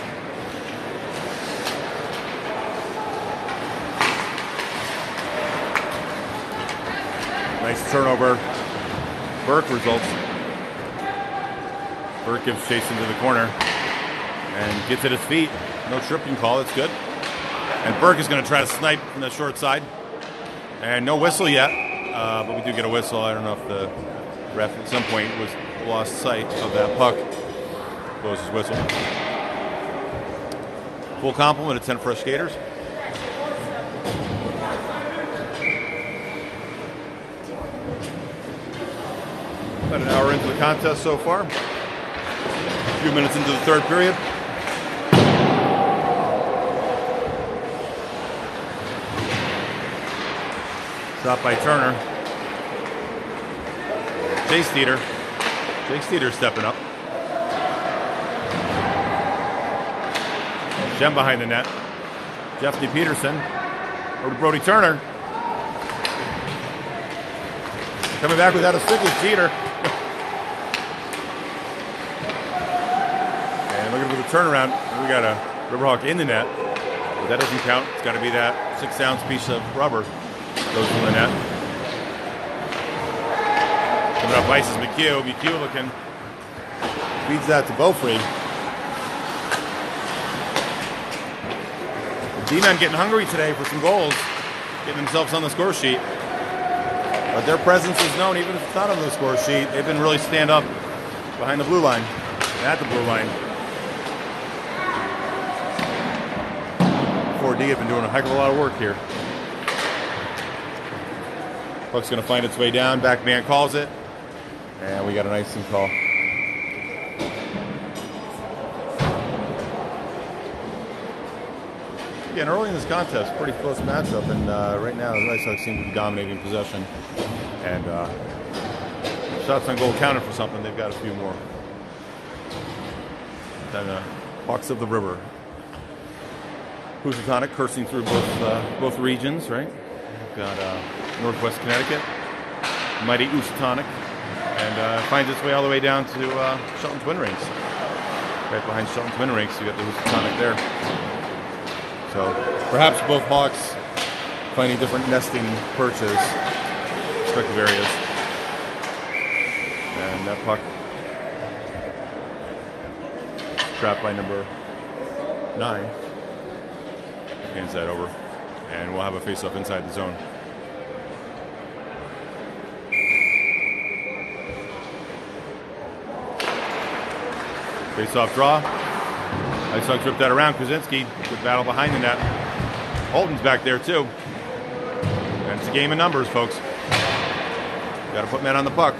Nice turnover. Burke results. Burke gives chase into the corner. And gets at his feet. No tripping call. That's good. And Burke is going to try to snipe from the short side. And no whistle yet, but we do get a whistle. I don't know if the ref at some point was lost sight of that puck. Blows his whistle. Full complement of 10 fresh skaters. About an hour into the contest so far. A few minutes into the third period. Shot by Turner. Jake Steeder stepping up. Gem behind the net. Jeffney Peterson. Over to Brody Turner. Coming back without a stick is Jeter. turnaround. We got a Riverhawk in the net. But that doesn't count. It's got to be that 6-ounce piece of rubber goes in the net. Coming up ice is McHugh. McHugh looking. Feeds that to Beaufrey. The D-men getting hungry today for some goals. Getting themselves on the score sheet. But their presence is known even if it's not on the score sheet. They've been really stand up behind the blue line. At the blue line. 4D have been doing a heck of a lot of work here. Puck's going to find its way down. Back man calls it. And we got an icing call. Again, early in this contest, pretty close matchup. And right now, the Icehawks seem to be dominating possession. And shots on goal counted for something. They've got a few more. Then Hawks of the River. Housatonic coursing through both regions, right? We've got Northwest Connecticut, mighty Housatonic, and finds its way all the way down to Shelton Twin Rinks. Right behind Shelton Twin Rinks, you got the Housatonic there. So perhaps both Hawks finding different nesting perches, respective areas. And that puck trapped by number 9. Hands that over. And we'll have a face-off inside the zone. Face-off draw. Icehawks ripped that around. Kuzinski, good battle behind the net. Holton's back there too. And it's a game of numbers, folks. Got to put men on the puck.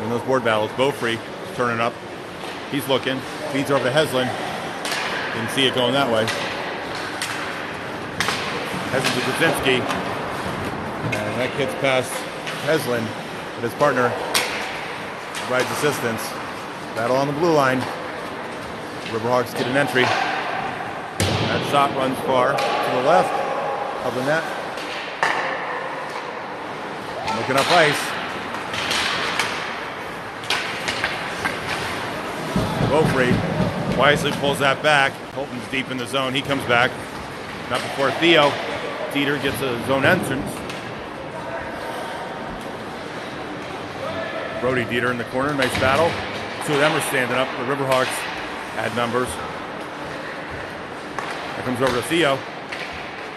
In those board battles, Beaufrey turning up. He's looking. Feeds over to Heslin. Didn't see it going that way. Heslin to Kuzinski. And that kid's past Heslin. But his partner provides assistance. Battle on the blue line. Riverhawks get an entry. That shot runs far to the left of the net. Looking up ice. Beaufrey wisely pulls that back. Holton's deep in the zone. He comes back. Not before Theo. Dieter gets a zone entrance. Brody Dieter in the corner. Nice battle. Two of them are standing up. The Riverhawks add numbers. That comes over to Theo.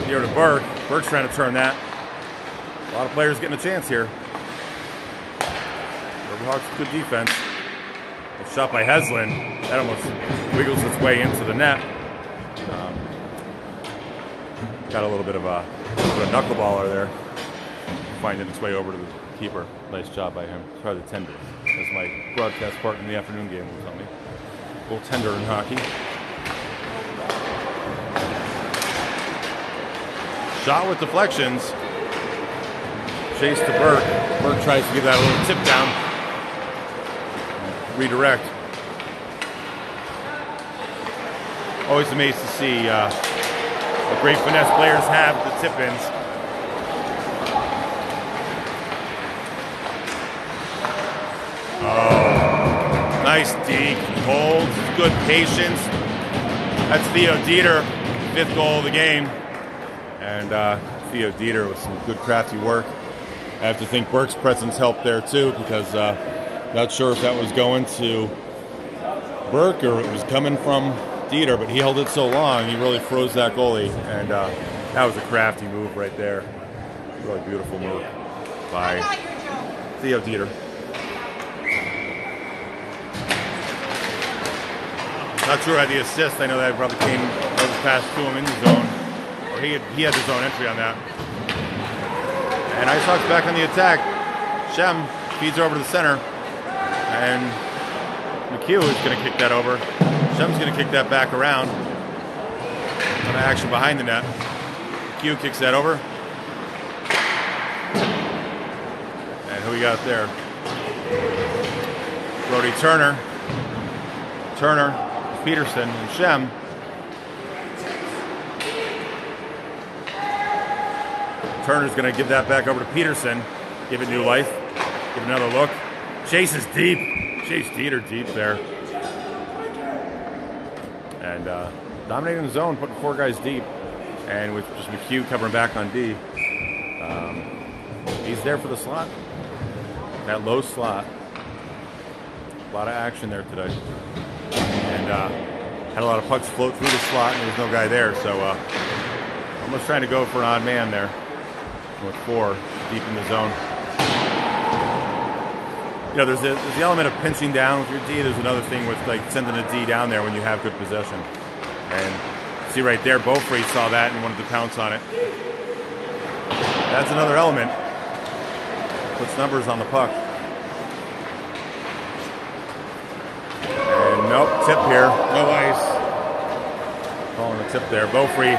Theo to Burke. Burke's trying to turn that. A lot of players getting a chance here. Riverhawks good defense. A shot by Heslin. That almost wiggles its way into the net. Got a little bit of a knuckleballer there. Finding its way over to the keeper. Nice job by him. Try the tender. As my broadcast partner in the afternoon game will tell me. A little tender in hockey. Shot with deflections. Chase to Burke. Burke tries to give that a little tip down. Redirect. Always amazed to see what great finesse players have the tip-ins. Oh, nice deke. Holds, good patience. That's Theo Dieter, 5th goal of the game. And Theo Dieter with some good crafty work. I have to think Burke's presence helped there too, because not sure if that was going to Burke or it was coming from Dieter, but he held it so long, he really froze that goalie. And that was a crafty move right there. Really beautiful move by Theo Dieter. Not sure I had the assist. I know that probably came over past to him in the zone. Or he had his own entry on that. And Icehawks back on the attack. Shem feeds over to the center. And McHugh is going to kick that over. Shem's going to kick that back around. On action behind the net. McHugh kicks that over. And who we got there? Brody Turner. Peterson, and Shem. Turner's going to give that back over to Peterson. Give it new life. Give it another look. Chase is deep. Chase Dieter deep there. And dominating the zone, putting 4 guys deep. And with just McHugh covering back on D. He's there for the slot. That low slot. A lot of action there today. And had a lot of pucks float through the slot, and there was no guy there. So almost trying to go for an odd man there with 4 deep in the zone. You know, there's the element of pinching down with your D. There's another thing with like sending a D down there when you have good possession. And see right there, Beaufrey saw that and wanted to pounce on it. That's another element. Puts numbers on the puck. And nope, tip here. No ice. Calling a tip there. Beaufrey's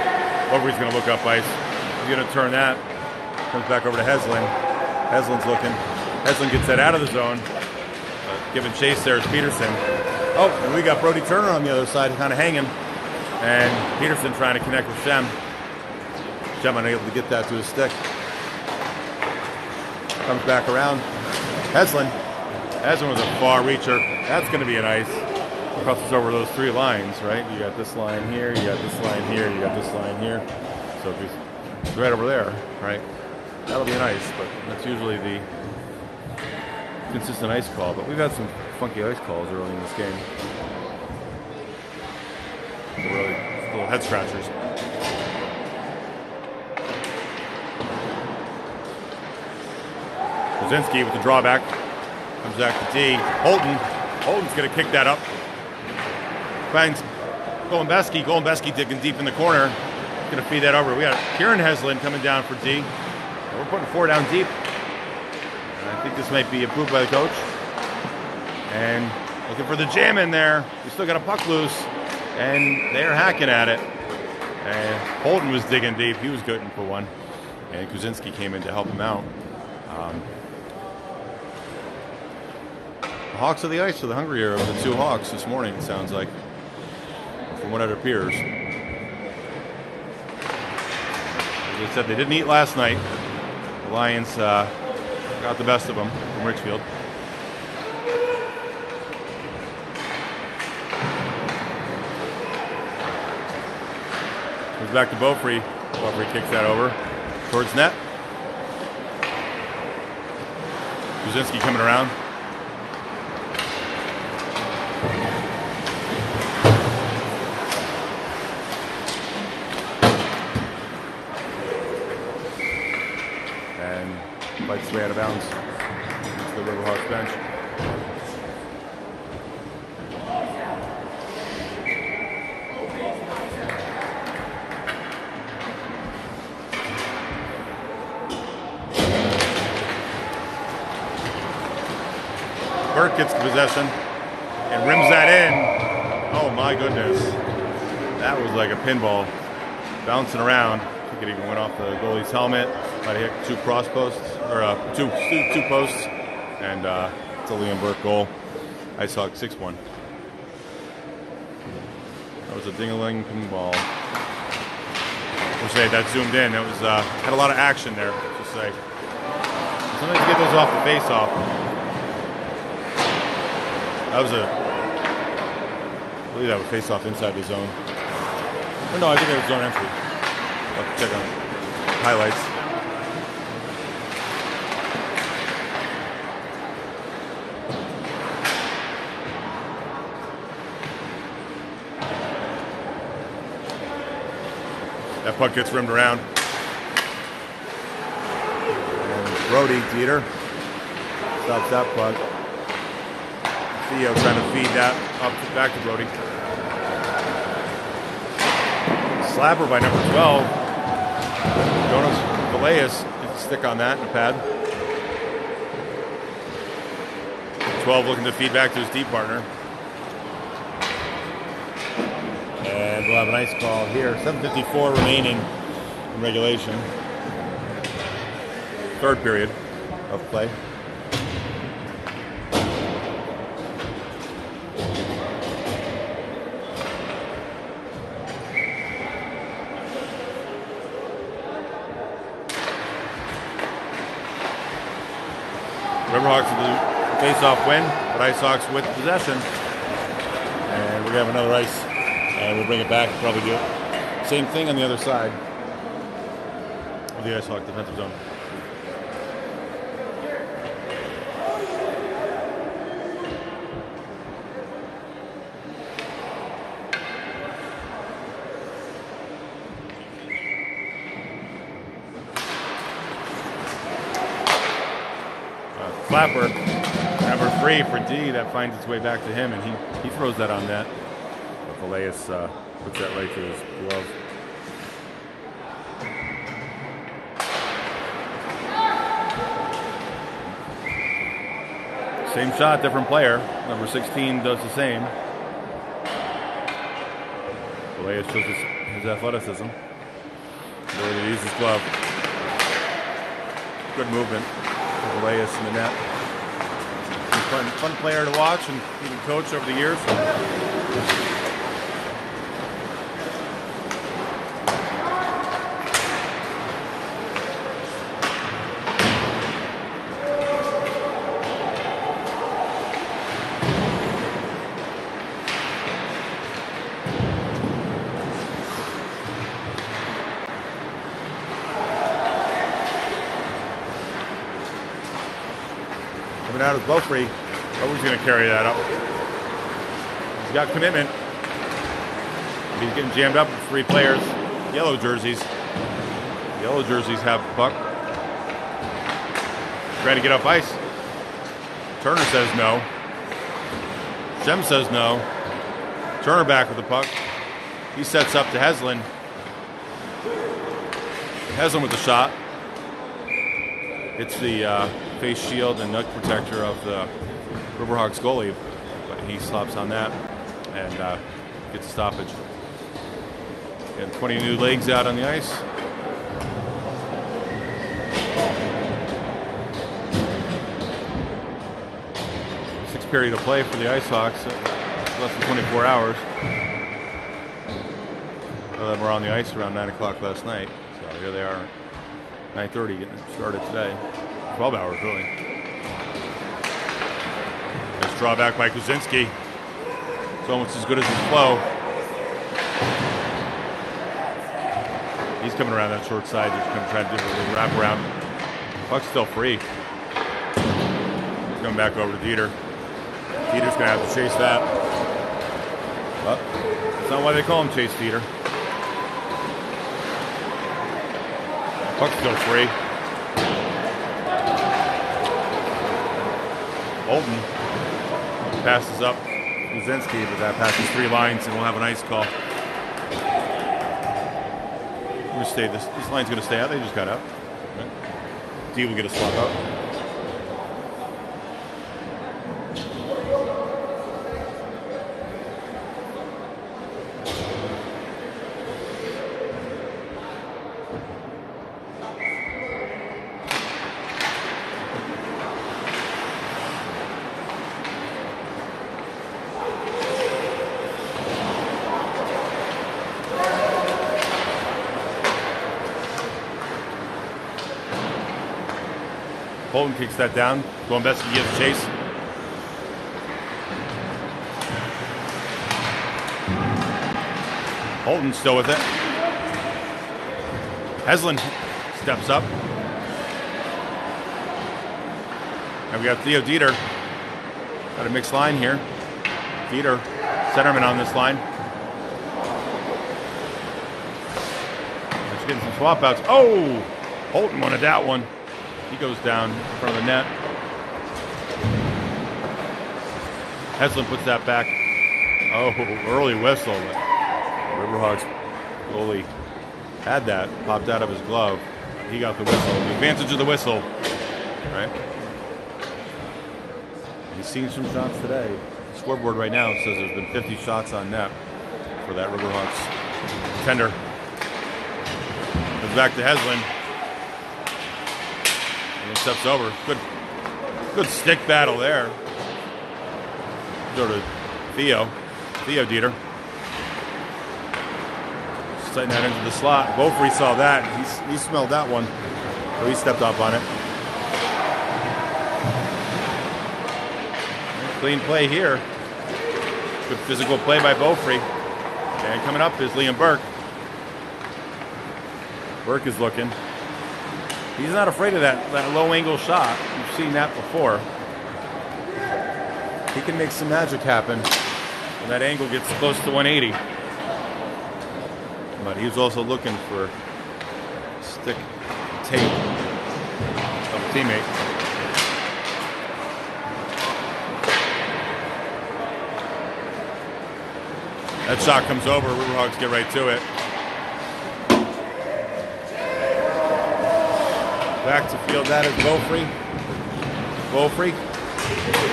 going to look up ice. He's going to turn that. Comes back over to Heslin. Heslin's looking. Heslin gets that out of the zone. Giving chase there is Peterson. Oh, and we got Brody Turner on the other side, kind of hanging. And Peterson trying to connect with Shem. Shem unable to get that to his stick. Comes back around. Heslin. Heslin was a far reacher. That's going to be an ice. Crosses over those 3 lines, right? You got this line here, you got this line here, you got this line here. So if he's right over there, right? That'll be an ice, but that's usually the consistent ice call. But we've had some funky ice calls early in this game. Really little head scratchers. Kozinski with the drawback. Comes back to D. Holton's going to kick that up. Finds Golembeski. Golembeski digging deep in the corner. Going to feed that over. We got Kieran Heslin coming down for D. And we're putting 4 down deep. And I think this might be approved by the coach. And looking for the jam in there. We still got a puck loose. And they're hacking at it. And Holton was digging deep. He was good for one. And Kozinski came in to help him out. The Hawks of the ice are the hungrier of the 2 Hawks this morning, it sounds like, from what it appears. As I said, they didn't eat last night. The Lions got the best of them from Richfield. Goes back to Beaufrey. Beaufrey kicks that over towards net. Kozinski coming around. Fights his way out of bounds to the Riverhawks bench. Burke gets the possession and rims that in. Oh my goodness. That was like a pinball bouncing around. I think it even went off the goalie's helmet. Might have hit 2 cross posts, or two posts, and it's a Liam Burke goal. Icehawks 6-1. That was a ding-a-ling pinball. Wish they had that zoomed in. That was had a lot of action there. Just say, sometimes you get those off the face-off. That was I believe that was face-off inside the zone. Or no, I think it was zone entry. I'll have to check on highlights. That puck gets rimmed around. And Brody Dieter stops that puck. Theo trying to feed that up back to Brody. Slapper by number 12. Jonas Villegas gets a stick on that in the pad. 12 looking to feed back to his deep partner. And we'll have an ice call here. 7:54 remaining in regulation. 3rd period of play. Riverhawks with Face-off win, but Icehawks with possession. And we're going to have another ice. And we'll bring it back and probably do it. Same thing on the other side of the Icehawk defensive zone. Flapper, number 3 for D, that finds its way back to him, and he throws that on net. But Villegas puts that right to his glove. Same shot, different player. Number 16 does the same. Villegas shows his athleticism. Ability to use his glove. Good movement. Villegas in the net. Fun player to watch and even coach over the years. Coming out of Beaufrey. Who's going to carry that up? He's got commitment. He's getting jammed up with 3 players. Yellow jerseys. Yellow jerseys have the puck. Trying to get off ice. Turner says no. Shem says no. Turner back with the puck. He sets up to Heslin. Heslin with the shot. It's the face shield and neck protector of the Riverhawks goalie, but he slops on that and gets a stoppage. Got 20 new legs out on the ice. Sixth period of play for the Icehawks. Less than 24 hours. Well, then we're on the ice around 9 o'clock last night. So here they are, 9:30, getting started today. 12 hours, really. Nice draw back by Kuzinski. It's almost as good as his flow. He's coming around that short side, just going to try to do a little wraparound. Puck's still free. He's coming back over to Dieter. Dieter's going to have to chase that. But that's not why they call him Chase Dieter. Puck's still free. Bolton passes up Kuzinski, but that passes 3 lines, and we'll have an ice call. We're going to stay. This line's going to stay out. They just got out. Right. D will get a swap out. Bolton kicks that down. Going best to give chase. Bolton still with it. Heslin steps up. And we got Theo Dieter. Got a mixed line here. Dieter, centerman on this line. Just getting some swap outs. Oh! Bolton wanted that one. He goes down in front of the net. Heslin puts that back. Oh, early whistle. Riverhawks goalie had that, popped out of his glove. He got the whistle. The advantage of the whistle, right? He's seen some shots today. The scoreboard right now says there's been 50 shots on net for that Riverhawks tender. Goes back to Heslin. And steps over. Good stick battle there. Go to Theo Dieter. Setting that into the slot. Beaufrey saw that. He smelled that one. So he stepped up on it. clean play here. Good physical play by Beaufry. And coming up is Liam Burke. Burke is looking. He's not afraid of that low angle shot. We've seen that before. He can make some magic happen when that angle gets close to 180. But he was also looking for stick tape of a teammate. That shot comes over. Riverhawks get right to it. Back to field that is Beaufry. Beaufry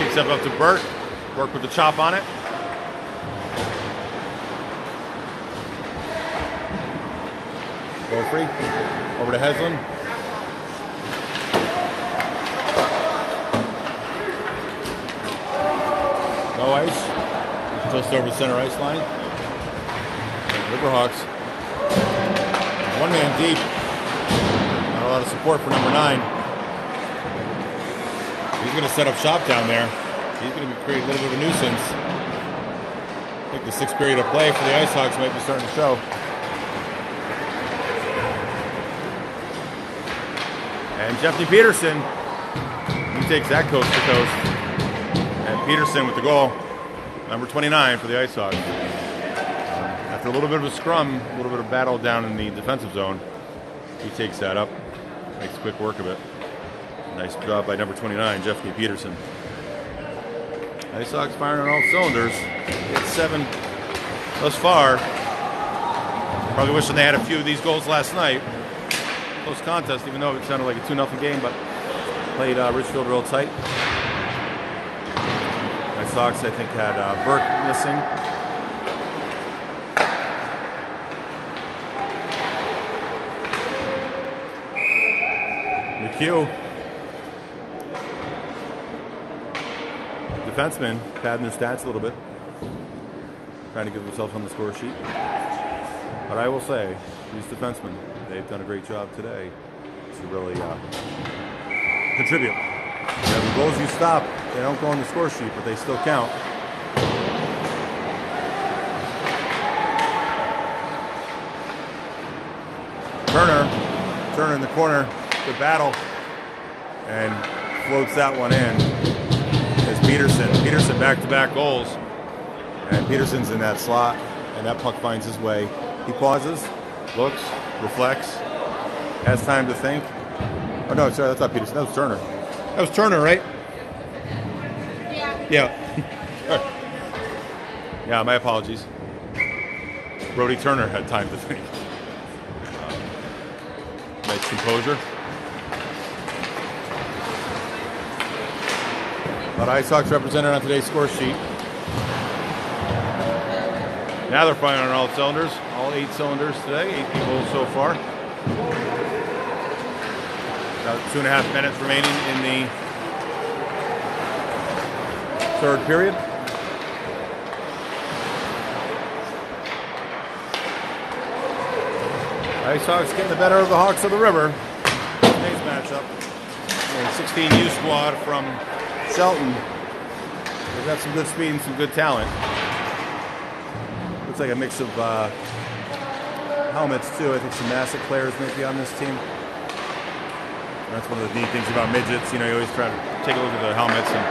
kicks up to Burke. Burke with the chop on it. Beaufry over to Heslin. No ice. Just over the center ice line. Riverhawks. One man deep. Not a lot of support for number 9. He's going to set up shop down there. He's going to create a little bit of a nuisance. I think the 6th period of play for the Icehawks might be starting to show. And Jeffney Peterson, he takes that coast to coast. And Peterson with the goal, number 29 for the Icehawks. After a little bit of a scrum, a little bit of battle down in the defensive zone, he takes that up, makes quick work of it. Nice job by number 29, Jeffney Peterson. Icehawks firing on all cylinders. Hit 7 thus far. Probably wishing they had a few of these goals last night. Close contest, even though it sounded like a 2-0 game, but played Richfield real tight. Icehawks, I think, had Burke missing. McHugh. Defensemen padding their stats a little bit, trying to get themselves on the score sheet. But I will say, these defensemen, they've done a great job today to really contribute. The goals you stop, they don't go on the score sheet, but they still count. Turner in the corner, good battle, and floats that one in. Peterson back-to-back goals, and Peterson's in that slot, and that puck finds his way. He pauses, looks, reflects, has time to think. Oh no, sorry, that's not Peterson. That was Turner. That was Turner, right? Yeah. Yeah, my apologies. Brody Turner had time to think. Nice composure. But Icehawks represented on today's score sheet. Now they're firing on all cylinders, all 8 cylinders today, 8 goals so far. About 2.5 minutes remaining in the 3rd period. Icehawks getting the better of the Hawks of the River. Today's matchup. A 16U squad from Shelton. They've got some good speed and some good talent. Looks like a mix of helmets too. I think some Massic players may be on this team. That's one of the neat things about midgets. You know, you always try to take a look at the helmets and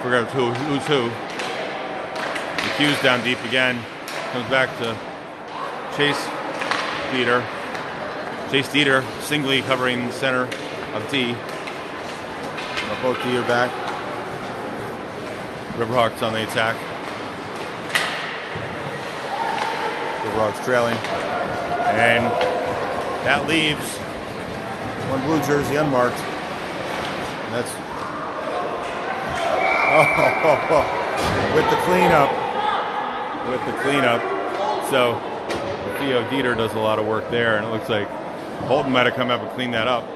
figure out who's who. McHugh's down deep again. Comes back to Chase Dieter. Chase Dieter singly covering the center of D. Both D are back. Riverhawks on the attack. Riverhawks trailing. And that leaves one blue jersey unmarked. And that's with the cleanup. With the cleanup. So Theo Dieter does a lot of work there, and it looks like Holton might have come up and cleaned that up.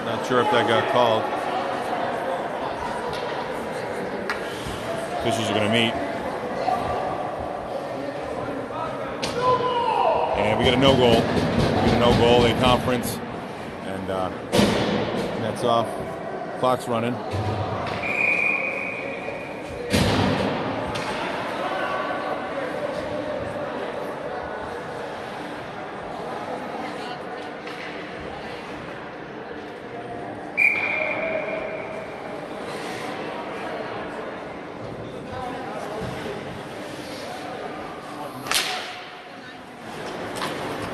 Not sure if that got called. Officials are going to meet. And we get a no goal. We get a no goal in conference. And that's off. Clock's running.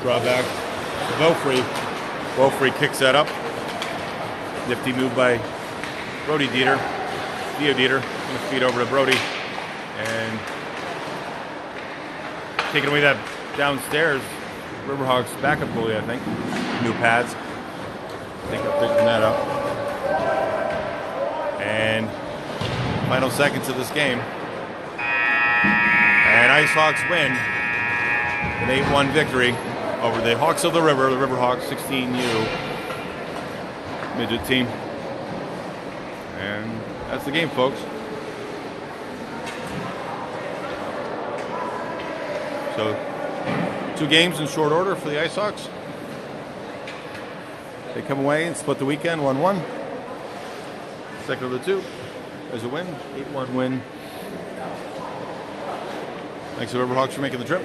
brought back to Beaufrey. Beaufrey kicks that up. Nifty move by Theo Dieter. Gonna feed over to Brody. And taking away that downstairs. Riverhawks backup goalie, I think. New pads. I think they're picking that up. And final seconds of this game. And Icehawks win an 8-1 victory over the Hawks of the River, the Riverhawks 16U midget team. And that's the game, folks. So, 2 games in short order for the Icehawks. They come away and split the weekend 1-1. Second of the 2 as a win, 8-1 win. Thanks to Riverhawks for making the trip.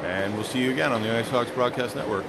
And we'll see you again on the Icehawks Broadcast Network.